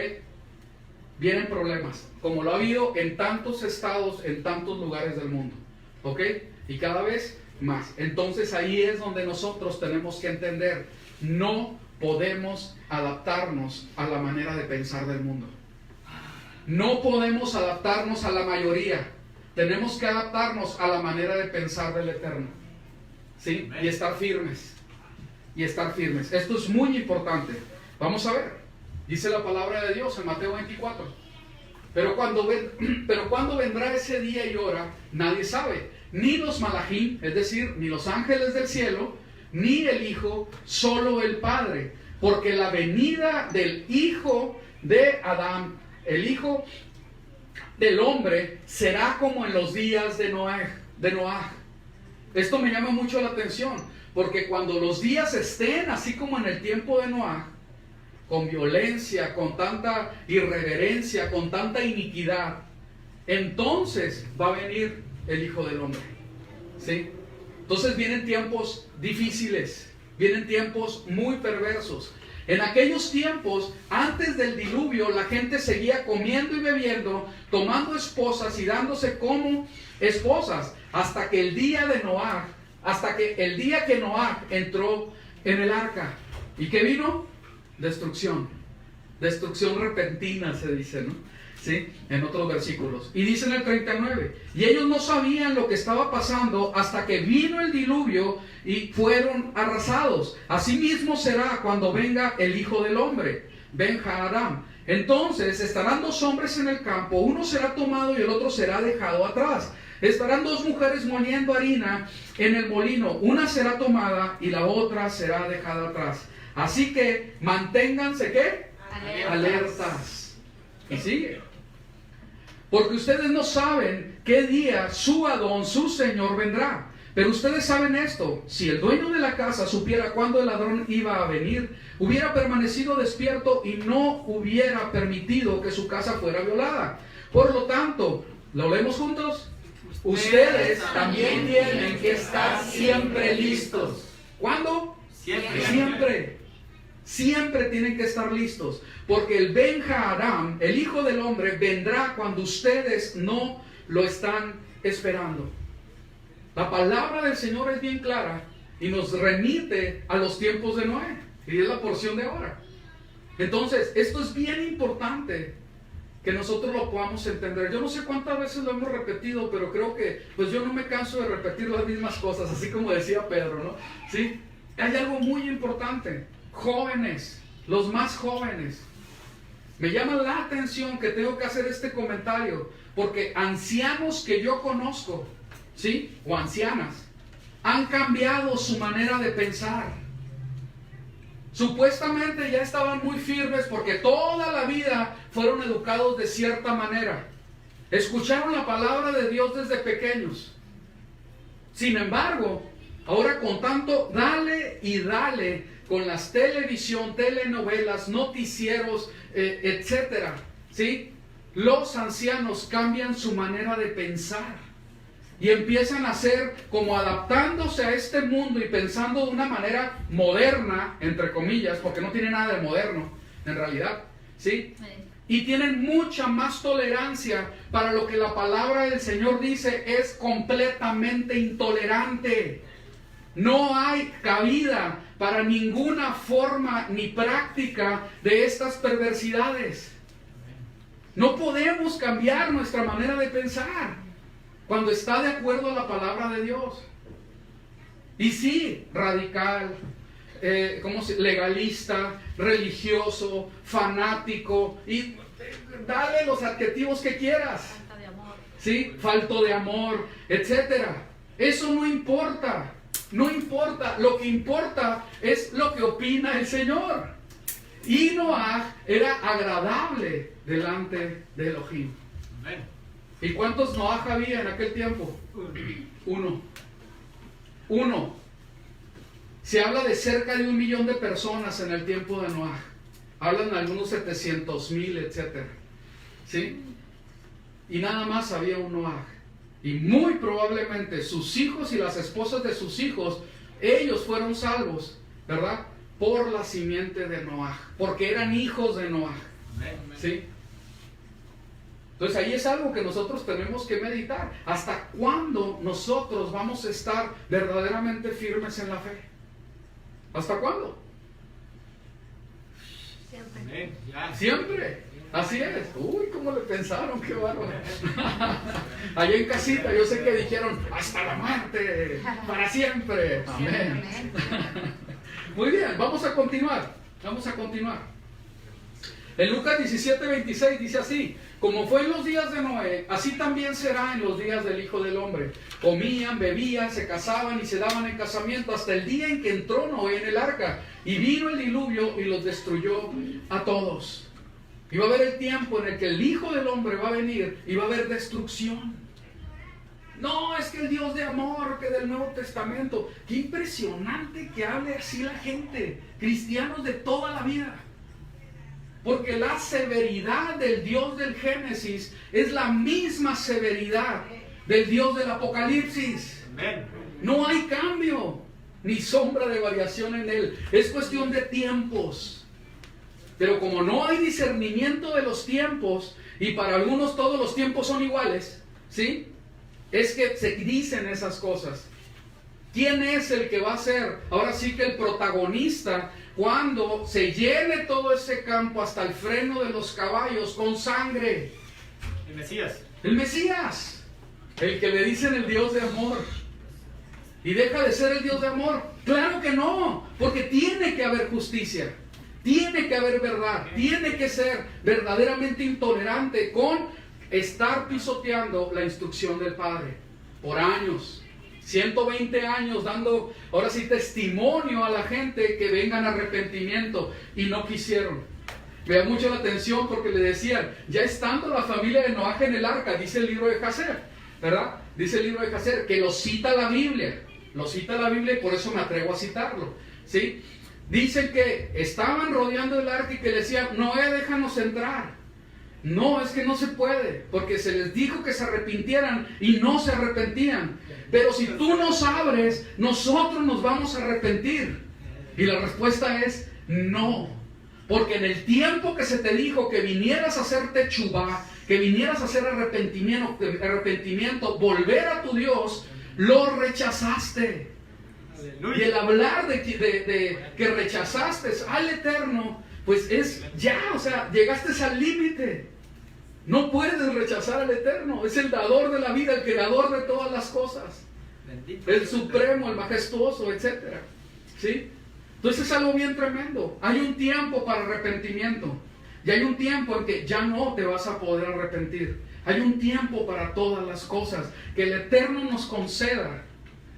Vienen problemas, como lo ha habido en tantos estados, en tantos lugares del mundo, ¿ok? Y cada vez más. Entonces ahí es donde nosotros tenemos que entender, no podemos adaptarnos a la manera de pensar del mundo. No podemos adaptarnos a la mayoría. Tenemos que adaptarnos a la manera de pensar del Eterno, ¿sí? Y estar firmes. Y estar firmes. Esto es muy importante. Vamos a ver. Dice la palabra de Dios en Mateo 24. Pero cuando vendrá ese día y hora, nadie sabe. Ni los malachim, es decir, ni los ángeles del cielo, ni el Hijo, solo el Padre. porque la venida del hijo de Adán, el hijo del hombre, será como en los días de Noé. Esto me llama mucho la atención, porque cuando los días estén así como en el tiempo de Noé, con violencia, con tanta irreverencia, con tanta iniquidad, entonces va a venir el Hijo del Hombre. ¿Sí? Entonces vienen tiempos difíciles, vienen tiempos muy perversos. En aquellos tiempos, antes del diluvio, la gente seguía comiendo y bebiendo, tomando esposas y dándose como esposas, hasta que el día que Noé entró en el arca. ¿Y qué vino? Destrucción repentina, se dice, ¿no? ¿Sí? En otros versículos. Y dice en el 39, y ellos no sabían lo que estaba pasando hasta que vino el diluvio y fueron arrasados. Asimismo será cuando venga el Hijo del Hombre, Ben Haadam. Entonces estarán dos hombres en el campo, uno será tomado y el otro será dejado atrás. Estarán dos mujeres moliendo harina en el molino, una será tomada y la otra será dejada atrás. Así que manténganse, ¿qué? Alertas. Y sigue. Porque ustedes no saben qué día su Adón, su Señor, vendrá. Pero ustedes saben esto: si el dueño de la casa supiera cuándo el ladrón iba a venir, hubiera permanecido despierto y no hubiera permitido que su casa fuera violada. Por lo tanto, ¿lo leemos juntos? Ustedes también tienen que estar siempre listos. ¿Cuándo? Siempre tienen que estar listos, porque el Ben Haadam, el Hijo del Hombre, vendrá cuando ustedes no lo están esperando. La palabra del Señor es bien clara y nos remite a los tiempos de Noé, y es la porción de ahora. Entonces, esto es bien importante que nosotros lo podamos entender. Yo no sé cuántas veces lo hemos repetido, pero creo que pues yo no me canso de repetir las mismas cosas, así como decía Pedro, ¿no? ¿Sí? Hay algo muy importante. Jóvenes, los más jóvenes, me llama la atención que tengo que hacer este comentario, porque ancianos que yo conozco, ¿sí? O ancianas, han cambiado su manera de pensar. Supuestamente ya estaban muy firmes porque toda la vida fueron educados de cierta manera. Escucharon la palabra de Dios desde pequeños. Sin embargo, ahora con tanto dale y dale con las telenovelas, noticieros, etcétera, ¿sí? Los ancianos cambian su manera de pensar y empiezan a ser como adaptándose a este mundo y pensando de una manera moderna, entre comillas, porque no tiene nada de moderno en realidad, ¿sí? Y tienen mucha más tolerancia para lo que la palabra del Señor dice es completamente intolerante. No hay cabida para ninguna forma ni práctica de estas perversidades. No podemos cambiar nuestra manera de pensar cuando está de acuerdo a la palabra de Dios. Y sí, radical, legalista, religioso, fanático, y dale los adjetivos que quieras. Falta de amor. ¿Sí? Falto de amor, etcétera. Eso no importa. No importa, lo que importa es lo que opina el Señor. Y Noé era agradable delante de Elohim. Amén. ¿Y cuántos Noé había en aquel tiempo? Uno. Se habla de cerca de 1 millón de personas en el tiempo de Noé. Hablan de algunos 700,000, etc. ¿Sí? Y nada más había un Noé. Y muy probablemente sus hijos y las esposas de sus hijos, ellos fueron salvos, ¿verdad? Por la simiente de Noé, porque eran hijos de Noé. ¿Sí? Entonces ahí es algo que nosotros tenemos que meditar. ¿Hasta cuándo nosotros vamos a estar verdaderamente firmes en la fe? ¿Hasta cuándo? Siempre. Así es. Uy, ¿cómo le pensaron? Qué bárbaro. Allá en casita yo sé que dijeron hasta la muerte, para siempre. Amén. Muy bien, vamos a continuar. En Lucas 17:26 dice así: como fue en los días de Noé, así también será en los días del Hijo del Hombre. Comían, bebían, se casaban y se daban en casamiento hasta el día en que entró Noé en el arca. Y vino el diluvio y los destruyó a todos. Y va a haber el tiempo en el que el Hijo del Hombre va a venir y va a haber destrucción. No, es que el Dios de amor, que del Nuevo Testamento. Qué impresionante que hable así la gente, cristianos de toda la vida. Porque la severidad del Dios del Génesis es la misma severidad del Dios del Apocalipsis. Amén. No hay cambio, ni sombra de variación en él. Es cuestión de tiempos. Pero como no hay discernimiento de los tiempos, y para algunos todos los tiempos son iguales, ¿sí? Es que se dicen esas cosas. ¿Quién es el que va a ser, ahora sí que el protagonista, cuando se llene todo ese campo hasta el freno de los caballos con sangre? El Mesías. El Mesías, el que le dicen el Dios de amor. ¿Y deja de ser el Dios de amor? Claro que no, porque tiene que haber justicia, tiene que haber verdad, tiene que ser verdaderamente intolerante con estar pisoteando la instrucción del Padre por años. 120 años dando, ahora sí, testimonio a la gente que vengan a arrepentimiento, y no quisieron. Me da mucho la atención porque le decían, ya estando la familia de Noaj en el arca, dice el libro de Jacer, ¿verdad? Dice el libro de Jacer, que lo cita la Biblia y por eso me atrevo a citarlo, ¿sí? Dicen que estaban rodeando el arca y que le decían, Noé, déjanos entrar. No, es que no se puede, porque se les dijo que se arrepintieran y no se arrepentían. Pero si tú nos abres, nosotros nos vamos a arrepentir. Y la respuesta es no. Porque en el tiempo que se te dijo que vinieras a hacer techubá, que vinieras a hacer arrepentimiento, volver a tu Dios, lo rechazaste. Aleluya. Y el hablar de que rechazaste al Eterno, pues es ya, o sea, llegaste al límite. No puedes rechazar al Eterno. Es el dador de la vida, el creador de todas las cosas, Bendito el sea supremo, el majestuoso, etc. ¿Sí? Entonces es algo bien tremendo. Hay un tiempo para arrepentimiento y hay un tiempo en que ya no te vas a poder arrepentir. Hay un tiempo para todas las cosas. Que el Eterno nos conceda,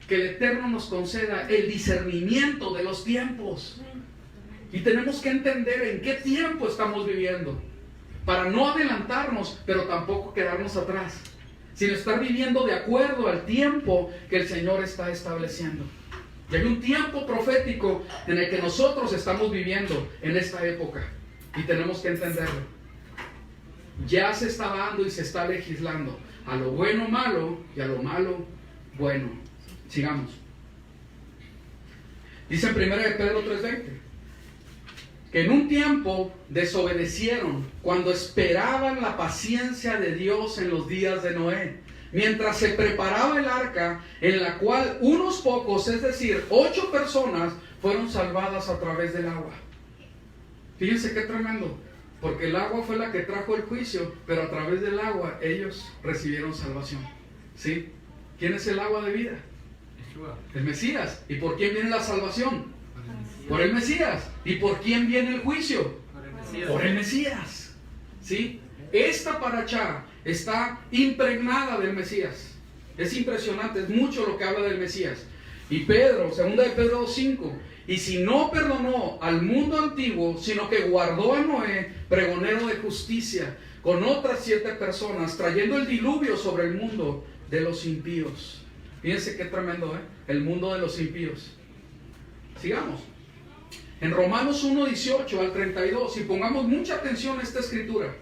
el discernimiento de los tiempos. Y tenemos que entender en qué tiempo estamos viviendo, para no adelantarnos, pero tampoco quedarnos atrás, sino estar viviendo de acuerdo al tiempo que el Señor está estableciendo. Y hay un tiempo profético en el que nosotros estamos viviendo en esta época, y tenemos que entenderlo. Ya se está dando y se está legislando a lo bueno malo y a lo malo bueno. Sigamos. Dice en 1 Pedro 3:20 que en un tiempo desobedecieron cuando esperaban la paciencia de Dios en los días de Noé, mientras se preparaba el arca, en la cual unos pocos, es decir, 8 personas, fueron salvadas a través del agua. Fíjense qué tremendo, porque el agua fue la que trajo el juicio, pero a través del agua ellos recibieron salvación. ¿Sí? ¿Quién es el agua de vida? Yeshua. El Mesías. ¿Y por quién viene la salvación? Por el Mesías. ¿Y por quién viene el juicio? Por el Mesías. Por el Mesías. ¿Sí? Esta paracha está impregnada del Mesías. Es impresionante, es mucho lo que habla del Mesías. Y Pedro, 2 de Pedro 2:5, y si no perdonó al mundo antiguo, sino que guardó a Noé, pregonero de justicia, con otras 7 personas, trayendo el diluvio sobre el mundo de los impíos. Fíjense qué tremendo, el mundo de los impíos. Sigamos. En Romanos 1:18 al 32, y pongamos mucha atención a esta escritura,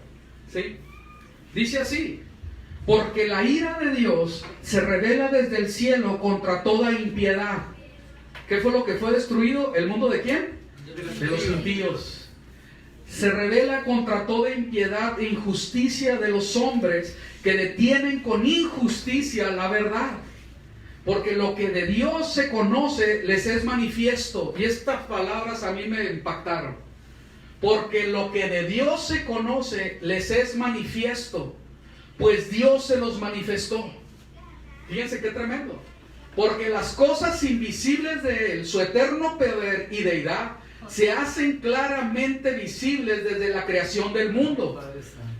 ¿sí? Dice así: porque la ira de Dios se revela desde el cielo contra toda impiedad. ¿Qué fue lo que fue destruido? ¿El mundo de quién? De los impíos. Se revela contra toda impiedad e injusticia de los hombres que detienen con injusticia la verdad. Porque lo que de Dios se conoce les es manifiesto. Y estas palabras a mí me impactaron. Porque lo que de Dios se conoce les es manifiesto, pues Dios se los manifestó. Fíjense qué tremendo. Porque las cosas invisibles de Él, su eterno poder y deidad, se hacen claramente visibles desde la creación del mundo,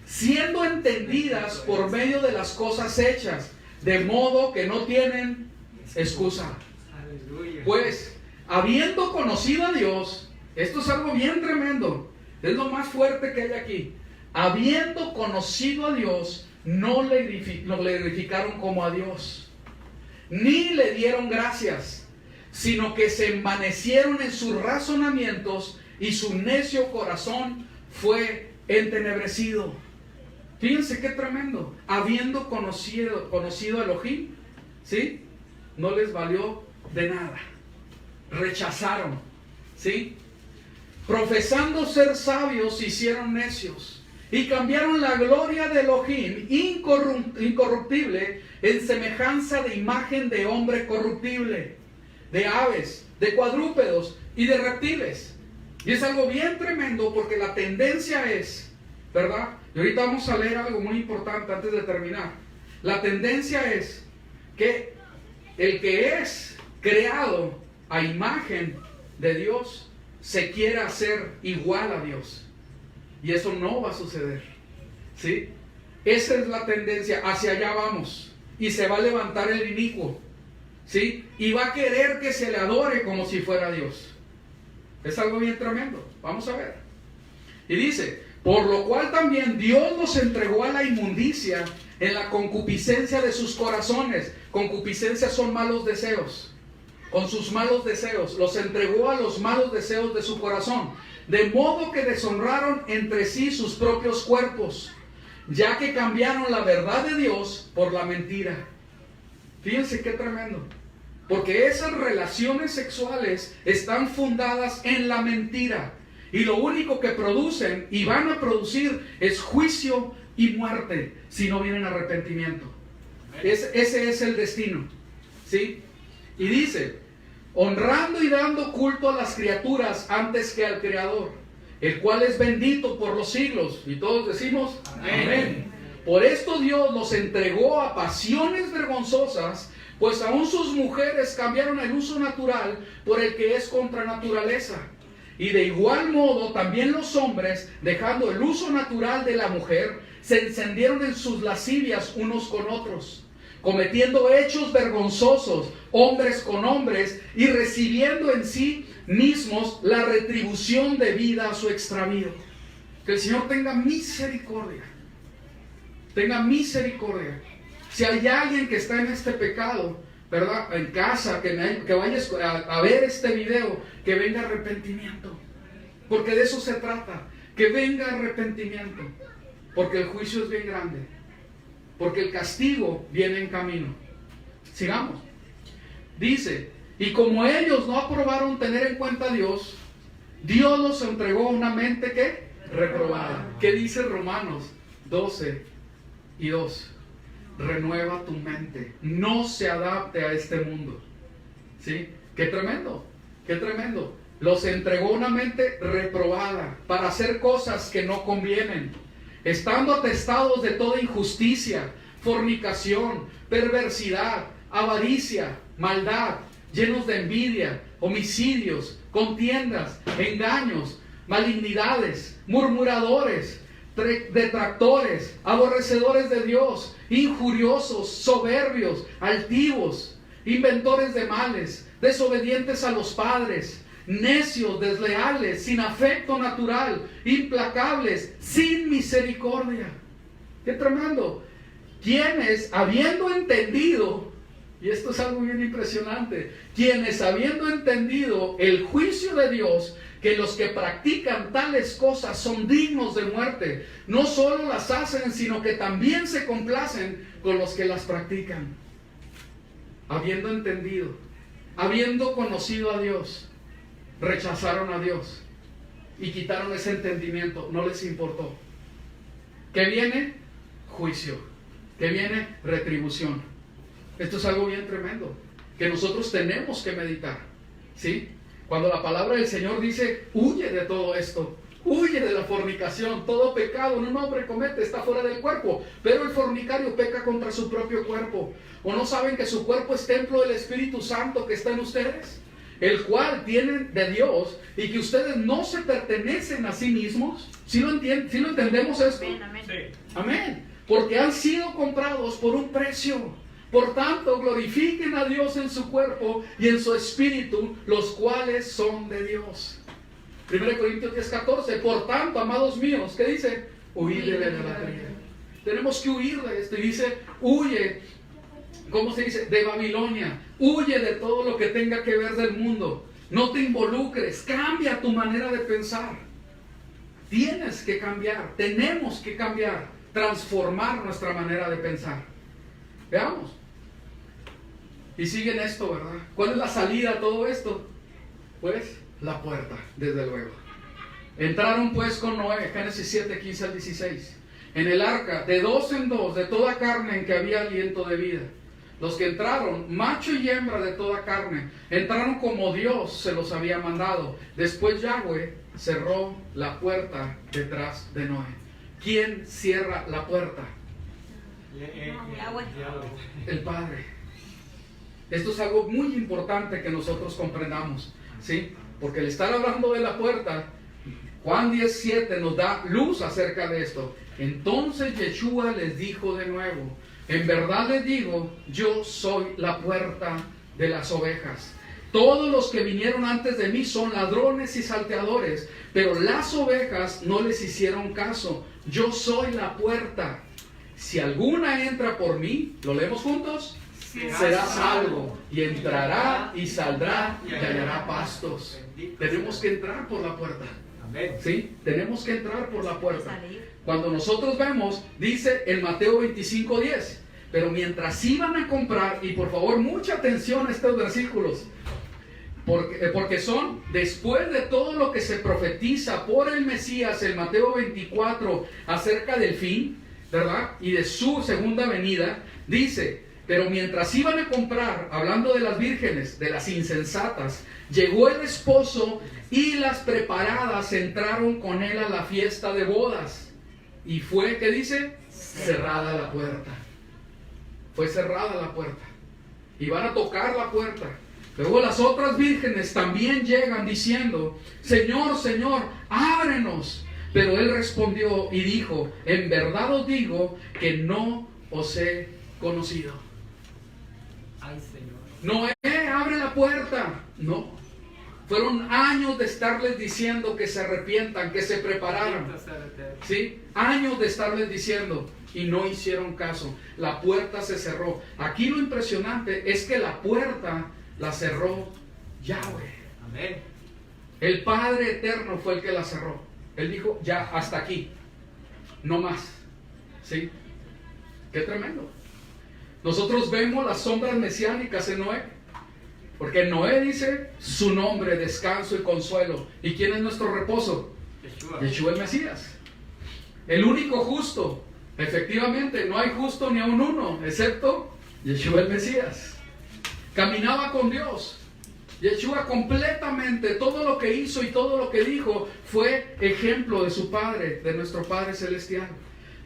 siendo entendidas por medio de las cosas hechas, de modo que no tienen excusa. Aleluya. Pues, habiendo conocido a Dios, Esto es algo bien tremendo. Es lo más fuerte que hay aquí. Habiendo conocido a Dios, no le glorificaron como a Dios, ni le dieron gracias, sino que se envanecieron en sus razonamientos y su necio corazón fue entenebrecido. Fíjense qué tremendo. Habiendo conocido a Elohim, ¿sí? No les valió de nada. Rechazaron, ¿sí? Profesando ser sabios, se hicieron necios y cambiaron la gloria de Elohim incorruptible en semejanza de imagen de hombre corruptible, de aves, de cuadrúpedos y de reptiles. Y es algo bien tremendo porque la tendencia es, ¿verdad? Y ahorita vamos a leer algo muy importante antes de terminar. La tendencia es que el que es creado a imagen de Dios se quiera hacer igual a Dios. Y eso no va a suceder, ¿sí? Esa es la tendencia, hacia allá vamos. Y se va a levantar el inicuo, ¿sí? Y va a querer que se le adore como si fuera Dios. Es algo bien tremendo. Vamos a ver. Y dice, por lo cual también Dios los entregó a la inmundicia en la concupiscencia de sus corazones. Concupiscencia son malos deseos. Con sus malos deseos, los entregó a los malos deseos de su corazón, de modo que deshonraron entre sí sus propios cuerpos, ya que cambiaron la verdad de Dios por la mentira. Fíjense qué tremendo, porque esas relaciones sexuales están fundadas en la mentira, y lo único que producen y van a producir es juicio y muerte, si no vienen arrepentimiento. Ese es el destino, ¿sí? Y dice, honrando y dando culto a las criaturas antes que al Creador, el cual es bendito por los siglos. Y todos decimos, amén. Por esto Dios los entregó a pasiones vergonzosas, pues aún sus mujeres cambiaron el uso natural por el que es contra naturaleza. Y de igual modo también los hombres, dejando el uso natural de la mujer, se encendieron en sus lascivias unos con otros, cometiendo hechos vergonzosos, hombres con hombres, y recibiendo en sí mismos la retribución debida a su extravío. Que el Señor tenga misericordia. Tenga misericordia. Si hay alguien que está en este pecado, ¿verdad? En casa, que vaya a ver este video, que venga arrepentimiento. Porque de eso se trata. Que venga arrepentimiento. Porque el juicio es bien grande. Porque el castigo viene en camino. Sigamos. Dice, y como ellos no aprobaron tener en cuenta a Dios, Dios los entregó a una mente que reprobada. ¿Qué dice Romanos 12:2? Renueva tu mente. No se adapte a este mundo. ¿Sí? Qué tremendo. Qué tremendo. Los entregó a una mente reprobada para hacer cosas que no convienen, estando atestados de toda injusticia, fornicación, perversidad, avaricia, maldad, llenos de envidia, homicidios, contiendas, engaños, malignidades, murmuradores, detractores, aborrecedores de Dios, injuriosos, soberbios, altivos, inventores de males, desobedientes a los padres, necios, desleales, sin afecto natural, implacables, sin misericordia. ¡Qué tremendo! Quienes, habiendo entendido, y esto es algo bien impresionante, quienes habiendo entendido el juicio de Dios, que los que practican tales cosas son dignos de muerte, no solo las hacen, sino que también se complacen con los que las practican. Habiendo entendido, habiendo conocido a Dios, rechazaron a Dios y quitaron ese entendimiento, no les importó. ¿Qué viene? Juicio. ¿Qué viene? Retribución. Esto es algo bien tremendo, que nosotros tenemos que meditar, ¿sí? Cuando la palabra del Señor dice, huye de todo esto, huye de la fornicación, todo pecado en un hombre comete está fuera del cuerpo, pero el fornicario peca contra su propio cuerpo. ¿O no saben que su cuerpo es templo del Espíritu Santo que está en ustedes? El cual tienen de Dios, y que ustedes no se pertenecen a sí mismos. ¿Sí lo entendemos esto? Amén. Sí. Amén. Porque han sido comprados por un precio. Por tanto, glorifiquen a Dios en su cuerpo y en su espíritu, los cuales son de Dios. 1 Corintios 10:14. Por tanto, amados míos, ¿qué dice? Huid de la idolatría. Tenemos que huir de esto. Y dice, huye, ¿cómo se dice? De Babilonia. Huye de todo lo que tenga que ver del mundo. No te involucres. Cambia tu manera de pensar. Tienes que cambiar. Tenemos que cambiar. Transformar nuestra manera de pensar. Veamos. Y siguen esto, ¿verdad? ¿Cuál es la salida a todo esto? Pues la puerta, desde luego. Entraron pues con Noé, Génesis 7, 15 al 16, en el arca, de dos en dos, de toda carne en que había aliento de vida. Los que entraron, macho y hembra de toda carne, entraron como Dios se los había mandado. Después Yahweh cerró la puerta detrás de Noé. ¿Quién cierra la puerta? El Padre. Esto es algo muy importante que nosotros comprendamos, ¿sí? Porque al estar hablando de la puerta, Juan 10:7 nos da luz acerca de esto. Entonces Yeshua les dijo de nuevo, en verdad les digo, yo soy la puerta de las ovejas. Todos los que vinieron antes de mí son ladrones y salteadores, pero las ovejas no les hicieron caso. Yo soy la puerta. Si alguna entra por mí, ¿lo leemos juntos? Será salvo, y entrará y saldrá y hallará pastos. Tenemos que entrar por la puerta. ¿Sí? Tenemos que entrar por la puerta. Cuando nosotros vemos, dice en Mateo 25:10, pero mientras iban a comprar, y por favor mucha atención a estos versículos, porque son después de todo lo que se profetiza por el Mesías en Mateo 24 acerca del fin, ¿verdad? Y de su segunda venida, dice, pero mientras iban a comprar, hablando de las vírgenes, de las insensatas, llegó el esposo y las preparadas entraron con él a la fiesta de bodas. Y fue, ¿qué dice? Cerrada la puerta. Fue cerrada la puerta. Y van a tocar la puerta. Luego las otras vírgenes también llegan diciendo, Señor, Señor, ábrenos. Pero él respondió y dijo, en verdad os digo que no os he conocido. Ay, Señor. Noé, abre la puerta. No. Fueron años de estarles diciendo que se arrepientan, que se prepararan. ¿Sí? Años de estarles diciendo y no hicieron caso. La puerta se cerró. Aquí lo impresionante es que la puerta la cerró Yahweh. Amén. El Padre Eterno fue el que la cerró. Él dijo, ya, hasta aquí. No más. ¿Sí? Qué tremendo. Nosotros vemos las sombras mesiánicas en Noé. Porque Noé dice su nombre, descanso y consuelo. ¿Y quién es nuestro reposo? Yeshua el Mesías. El único justo. Efectivamente, no hay justo ni aun uno, excepto Yeshua el Mesías. Caminaba con Dios. Yeshua completamente, todo lo que hizo y todo lo que dijo fue ejemplo de su Padre, de nuestro Padre Celestial.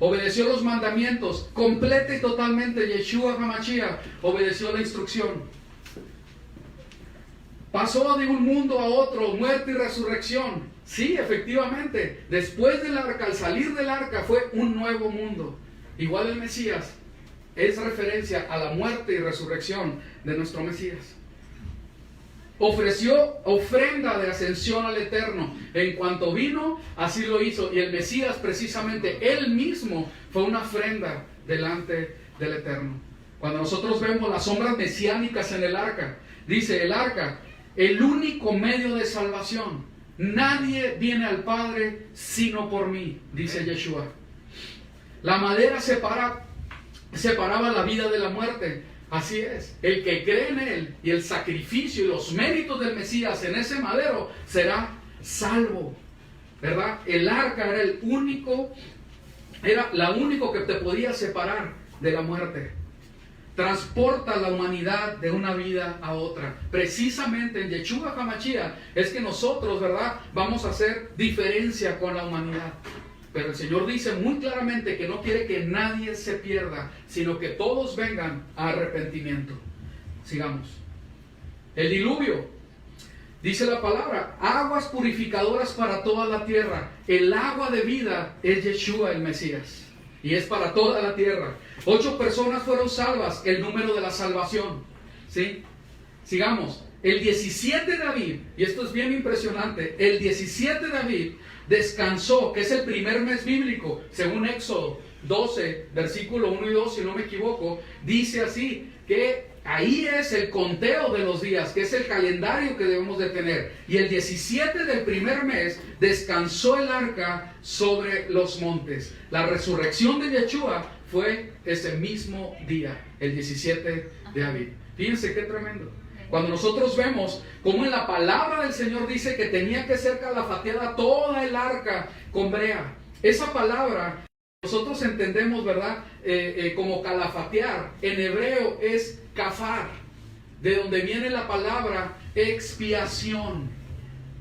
Obedeció los mandamientos, completa y totalmente. Yeshua HaMashiach obedeció la instrucción. Pasó de un mundo a otro, muerte y resurrección. Sí, efectivamente, después del arca, al salir del arca, fue un nuevo mundo. Igual el Mesías es referencia a la muerte y resurrección de nuestro Mesías. Ofreció ofrenda de ascensión al Eterno. En cuanto vino, así lo hizo. Y el Mesías, precisamente, él mismo fue una ofrenda delante del Eterno. Cuando nosotros vemos las sombras mesiánicas en el arca, dice el arca, el único medio de salvación. Nadie viene al Padre sino por mí, dice Yeshua. La madera separaba la vida de la muerte. Así es, el que cree en él y el sacrificio y los méritos del Mesías en ese madero será salvo, ¿verdad? El arca era la único que te podía separar de la muerte. Transporta a la humanidad de una vida a otra. Precisamente en Yeshua HaMashiach es que nosotros, ¿verdad?, vamos a hacer diferencia con la humanidad. Pero el Señor dice muy claramente que no quiere que nadie se pierda, sino que todos vengan a arrepentimiento. Sigamos. El diluvio. Dice la palabra, aguas purificadoras para toda la tierra. El agua de vida es Yeshua el Mesías. Y es para toda la tierra. 8 personas fueron salvas, el número de la salvación. ¿Sí? Sigamos. el 17 de Aviv, y esto es bien impresionante, el 17 de Aviv descansó, que es el primer mes bíblico, según Éxodo 12, versículo 1 y 2, si no me equivoco, dice así, que ahí es el conteo de los días, que es el calendario que debemos de tener. Y el 17 del primer mes descansó el arca sobre los montes. La resurrección de Yeshua fue ese mismo día, el 17 de Aviv. Fíjense qué tremendo. Cuando nosotros vemos cómo en la palabra del Señor dice que tenía que ser calafateada toda el arca con brea. Esa palabra nosotros entendemos, ¿verdad? Como calafatear. En hebreo es kafar, de donde viene la palabra expiación,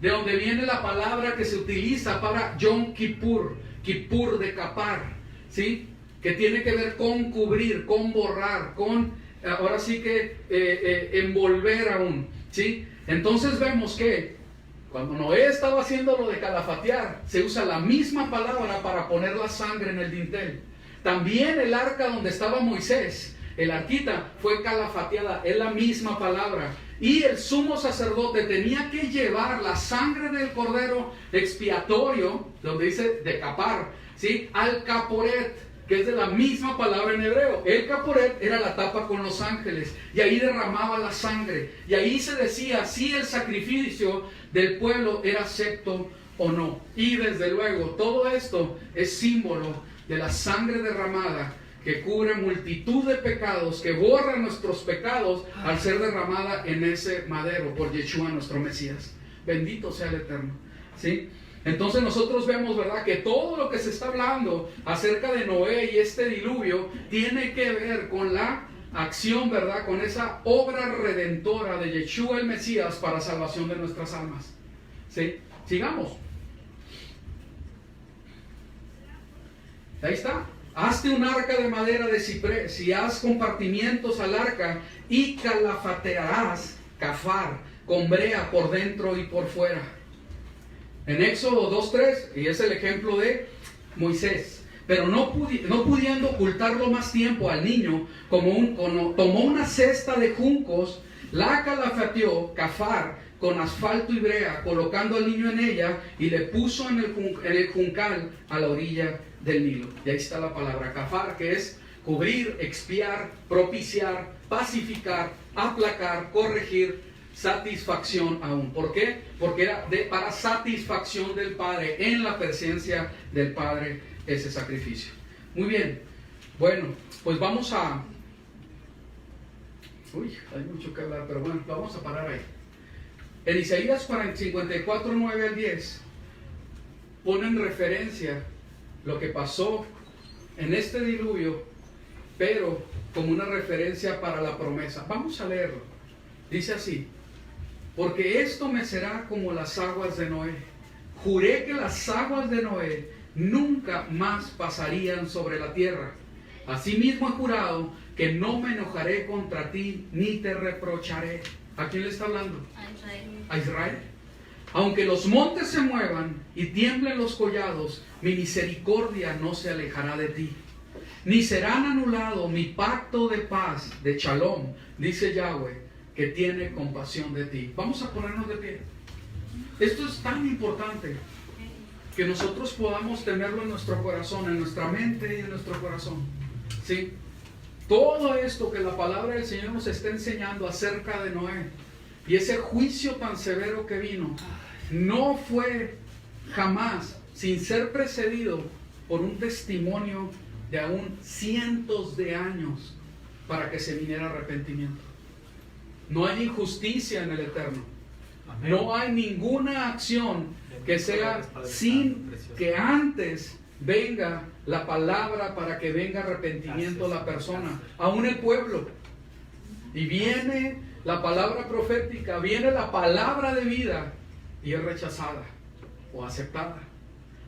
de donde viene la palabra que se utiliza para Yom Kippur, Kippur de capar, ¿sí? Que tiene que ver con cubrir, con borrar, con, ahora sí que envolver aún, ¿sí? Entonces vemos que cuando Noé estaba haciendo lo de calafatear, se usa la misma palabra para poner la sangre en el dintel. También el arca donde estaba Moisés, el arquita, fue calafateada, es la misma palabra. Y el sumo sacerdote tenía que llevar la sangre del cordero expiatorio, donde dice de capar, ¿sí? Al caporet, que es de la misma palabra en hebreo. El caporet era la tapa con los ángeles, y ahí derramaba la sangre, y ahí se decía si el sacrificio del pueblo era acepto o no. Y desde luego todo esto es símbolo de la sangre derramada que cubre multitud de pecados, que borra nuestros pecados al ser derramada en ese madero por Yeshua nuestro Mesías. Bendito sea el Eterno, ¿sí? Entonces nosotros vemos, ¿verdad?, que todo lo que se está hablando acerca de Noé y este diluvio tiene que ver con la acción, ¿verdad?, con esa obra redentora de Yeshua el Mesías para salvación de nuestras almas, ¿sí? Sigamos. Ahí está. Hazte un arca de madera de ciprés y haz compartimientos al arca y calafatearás, kafar, con brea por dentro y por fuera. En Éxodo 2:3, y es el ejemplo de Moisés. Pero no pudiendo ocultarlo más tiempo al niño, tomó una cesta de juncos, la calafateó, kafar, con asfalto y brea, colocando al niño en ella, y le puso en el juncal a la orilla del Nilo. Y ahí está la palabra kafar, que es cubrir, expiar, propiciar, pacificar, aplacar, corregir, satisfacción aún. ¿Por qué? Porque era para satisfacción del Padre, en la presencia del Padre, ese sacrificio. Muy bien. Bueno, pues vamos a... hay mucho que hablar, pero bueno, vamos a parar ahí. En Isaías 54, 9 al 10, ponen referencia lo que pasó en este diluvio, pero como una referencia para la promesa. Vamos a leerlo. Dice así: porque esto me será como las aguas de Noé. Juré que las aguas de Noé nunca más pasarían sobre la tierra. Asimismo he jurado que no me enojaré contra ti ni te reprocharé. ¿A quién le está hablando? A Israel. A Israel. Aunque los montes se muevan y tiemblen los collados, mi misericordia no se alejará de ti. Ni serán anulado mi pacto de paz, de Shalom, dice Yahweh, que tiene compasión de ti. Vamos a ponernos de pie. Esto es tan importante que nosotros podamos tenerlo en nuestro corazón, en nuestra mente y en nuestro corazón, ¿sí? Todo esto que la palabra del Señor nos está enseñando acerca de Noé y ese juicio tan severo que vino, no fue jamás sin ser precedido por un testimonio de aún cientos de años para que se viniera arrepentimiento. No hay injusticia en el Eterno. Amén. No hay ninguna acción que sea sin que antes venga la palabra para que venga arrepentimiento a la persona, aún el pueblo. Y viene la palabra profética, viene la palabra de vida y es rechazada o aceptada.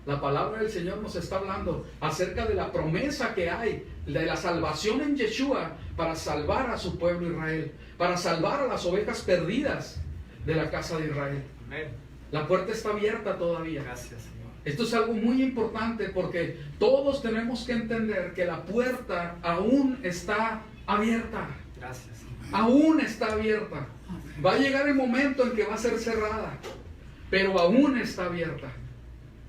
La palabra del Señor nos está hablando acerca de la promesa que hay de la salvación en Yeshua para salvar a su pueblo Israel, para salvar a las ovejas perdidas de la casa de Israel. Amén. La puerta está abierta todavía. Gracias, Señor. Esto es algo muy importante porque todos tenemos que entender que la puerta aún está abierta. Gracias. Aún está abierta. Va a llegar el momento en que va a ser cerrada, pero aún está abierta.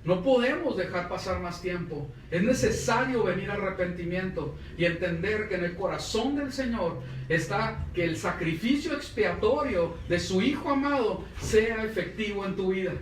No podemos dejar pasar más tiempo. Es necesario venir al arrepentimiento y entender que en el corazón del Señor está que el sacrificio expiatorio de su Hijo amado sea efectivo en tu vida,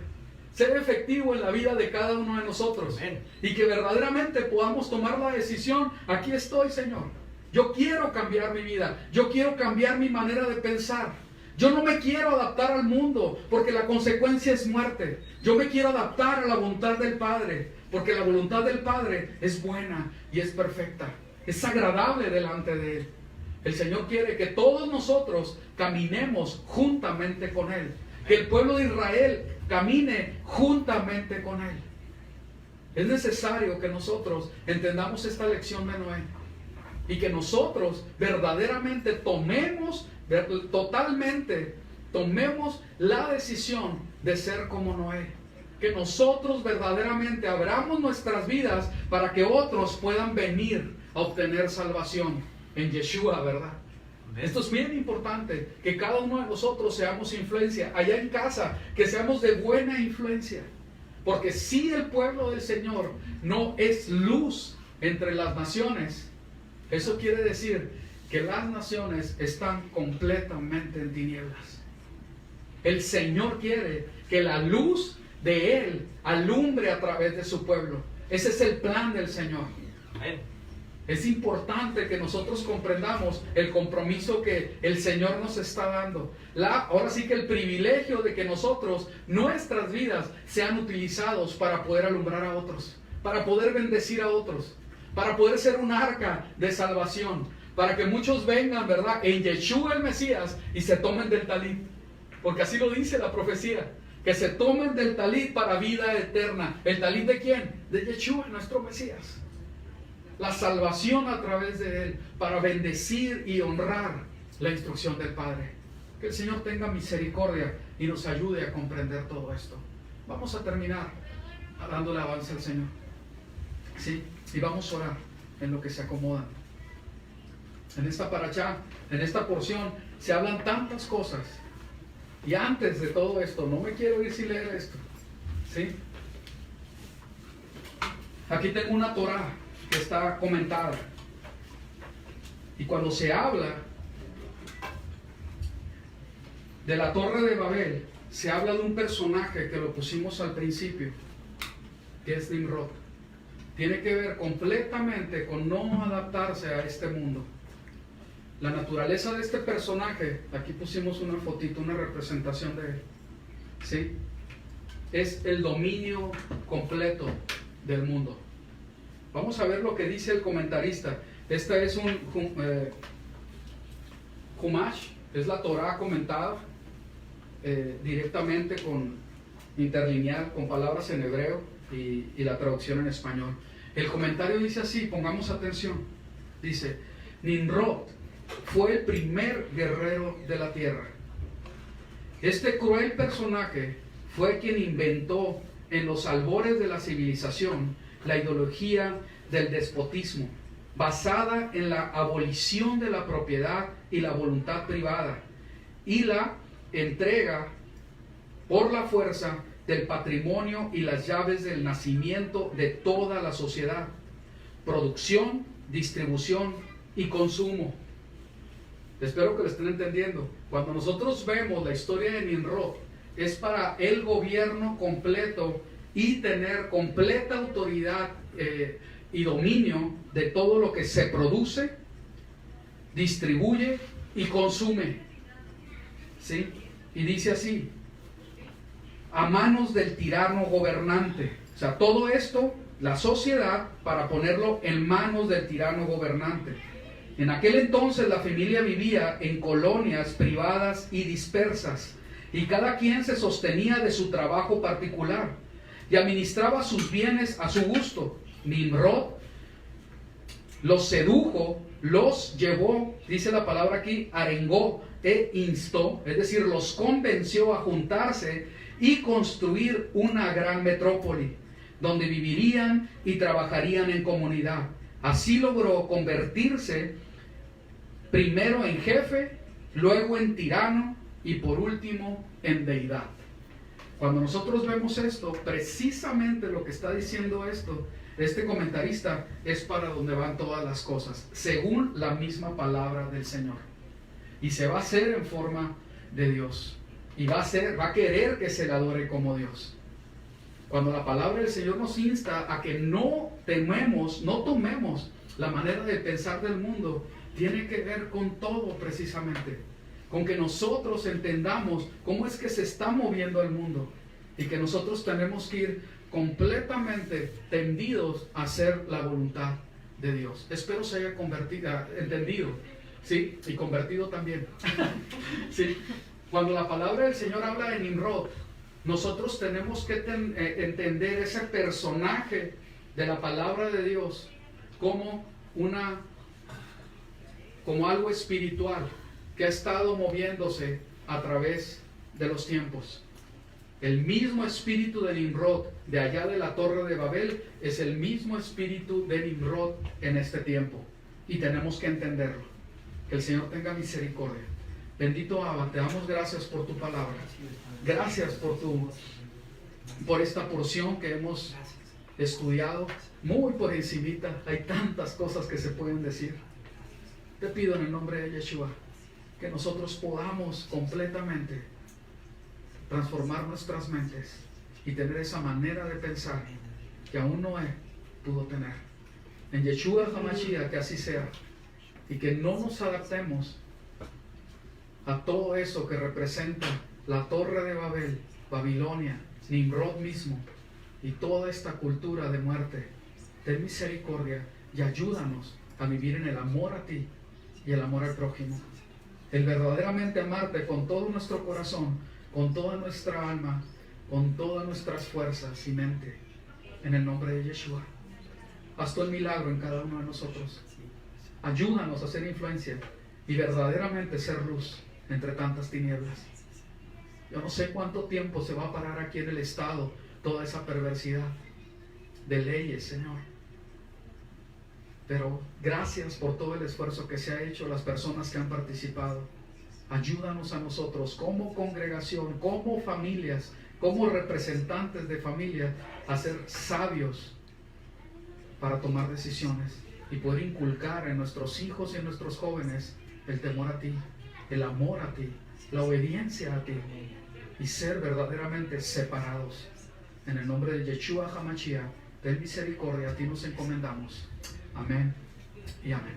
sea efectivo en la vida de cada uno de nosotros. Amén. Y que verdaderamente podamos tomar la decisión: aquí estoy, Señor, yo quiero cambiar mi vida, yo quiero cambiar mi manera de pensar. Yo no me quiero adaptar al mundo porque la consecuencia es muerte. Yo me quiero adaptar a la voluntad del Padre porque la voluntad del Padre es buena y es perfecta. Es agradable delante de Él. El Señor quiere que todos nosotros caminemos juntamente con Él. Que el pueblo de Israel camine juntamente con Él. Es necesario que nosotros entendamos esta lección de Noé y que nosotros verdaderamente tomemos la decisión de ser como Noé. Que nosotros verdaderamente abramos nuestras vidas para que otros puedan venir a obtener salvación en Yeshua, ¿verdad? Esto es bien importante, que cada uno de nosotros seamos influencia, allá en casa, que seamos de buena influencia. Porque si el pueblo del Señor no es luz entre las naciones, eso quiere decir que las naciones están completamente en tinieblas. El Señor quiere que la luz de Él alumbre a través de su pueblo. Ese es el plan del Señor. Amén. Es importante que nosotros comprendamos el compromiso que el Señor nos está dando. Ahora sí que el privilegio de que nosotros, nuestras vidas, sean utilizados para poder alumbrar a otros, para poder bendecir a otros, para poder ser un arca de salvación, para que muchos vengan, ¿verdad?, en Yeshua el Mesías y se tomen del talit. Porque así lo dice la profecía, que se tomen del talit para vida eterna. ¿El talit de quién? De Yeshua, nuestro Mesías. La salvación a través de Él, para bendecir y honrar la instrucción del Padre. Que el Señor tenga misericordia y nos ayude a comprender todo esto. Vamos a terminar dándole avance al Señor. ¿Sí? Y vamos a orar en lo que se acomodan. En esta parashá, en esta porción, se hablan tantas cosas. Y antes de todo esto, no me quiero ir sin leer esto. ¿Sí? Aquí tengo una Torá que está comentada. Y cuando se habla de la Torre de Babel, se habla de un personaje que lo pusimos al principio, que es Nimrod. Tiene que ver completamente con no adaptarse a este mundo. La naturaleza de este personaje, aquí pusimos una fotito, una representación de él, ¿sí? Es el dominio completo del mundo. Vamos a ver lo que dice el comentarista. Esta es un Humash, es la Torá comentada directamente con interlineal, con palabras en hebreo y la traducción en español. El comentario dice así, pongamos atención. Dice: Nimrod fue el primer guerrero de la tierra. Este cruel personaje fue quien inventó en los albores de la civilización la ideología del despotismo, basada en la abolición de la propiedad y la voluntad privada, y la entrega por la fuerza del patrimonio y las llaves del nacimiento de toda la sociedad, producción, distribución y consumo. Espero que lo estén entendiendo. Cuando nosotros vemos la historia de Nimrod, es para el gobierno completo y tener completa autoridad y dominio de todo lo que se produce, distribuye y consume. ¿Sí? Y dice así: a manos del tirano gobernante. O sea, todo esto, la sociedad, para ponerlo en manos del tirano gobernante. En aquel entonces la familia vivía en colonias privadas y dispersas, y cada quien se sostenía de su trabajo particular y administraba sus bienes a su gusto. Nimrod los sedujo, los llevó, dice la palabra aquí, arengó e instó, es decir, los convenció a juntarse y construir una gran metrópoli, donde vivirían y trabajarían en comunidad. Así logró convertirse primero en jefe, luego en tirano y por último en deidad. Cuando nosotros vemos esto, precisamente lo que está diciendo este comentarista, es para donde van todas las cosas, según la misma palabra del Señor. Y se va a hacer en forma de Dios. Y va a querer que se le adore como Dios. Cuando la palabra del Señor nos insta a que no tomemos la manera de pensar del mundo, tiene que ver con todo precisamente. Con que nosotros entendamos cómo es que se está moviendo el mundo y que nosotros tenemos que ir completamente tendidos a hacer la voluntad de Dios. Espero se haya entendido, ¿sí? Y convertido también. ¿Sí? Cuando la palabra del Señor habla de Nimrod, nosotros tenemos que entender ese personaje de la palabra de Dios como algo espiritual que ha estado moviéndose a través de los tiempos. El mismo espíritu de Nimrod de allá de la Torre de Babel es el mismo espíritu de Nimrod en este tiempo. Y tenemos que entenderlo. Que el Señor tenga misericordia. Bendito Abba, te damos gracias por tu palabra. Gracias por esta porción que hemos estudiado muy por encimita. Hay tantas cosas que se pueden decir. Te pido en el nombre de Yeshua que nosotros podamos completamente transformar nuestras mentes y tener esa manera de pensar que aún Noé pudo tener. En Yeshua HaMashiach que así sea, y que no nos adaptemos a todo eso que representa la Torre de Babel, Babilonia, Nimrod mismo y toda esta cultura de muerte. Ten misericordia y ayúdanos a vivir en el amor a ti y el amor al prójimo. El verdaderamente amarte con todo nuestro corazón, con toda nuestra alma, con todas nuestras fuerzas y mente. En el nombre de Yeshua. Haz tú el milagro en cada uno de nosotros. Ayúdanos a hacer influencia y verdaderamente ser luz entre tantas tinieblas. Yo no sé cuánto tiempo se va a parar aquí en el estado toda esa perversidad de leyes, Señor. Pero gracias por todo el esfuerzo que se ha hecho, las personas que han participado. Ayúdanos a nosotros como congregación, como familias, como representantes de familia, a ser sabios para tomar decisiones y poder inculcar en nuestros hijos y en nuestros jóvenes el temor a ti, el amor a ti, la obediencia a ti y ser verdaderamente separados. En el nombre de Yeshua HaMashiach, ten misericordia, a ti nos encomendamos. Amén y amén.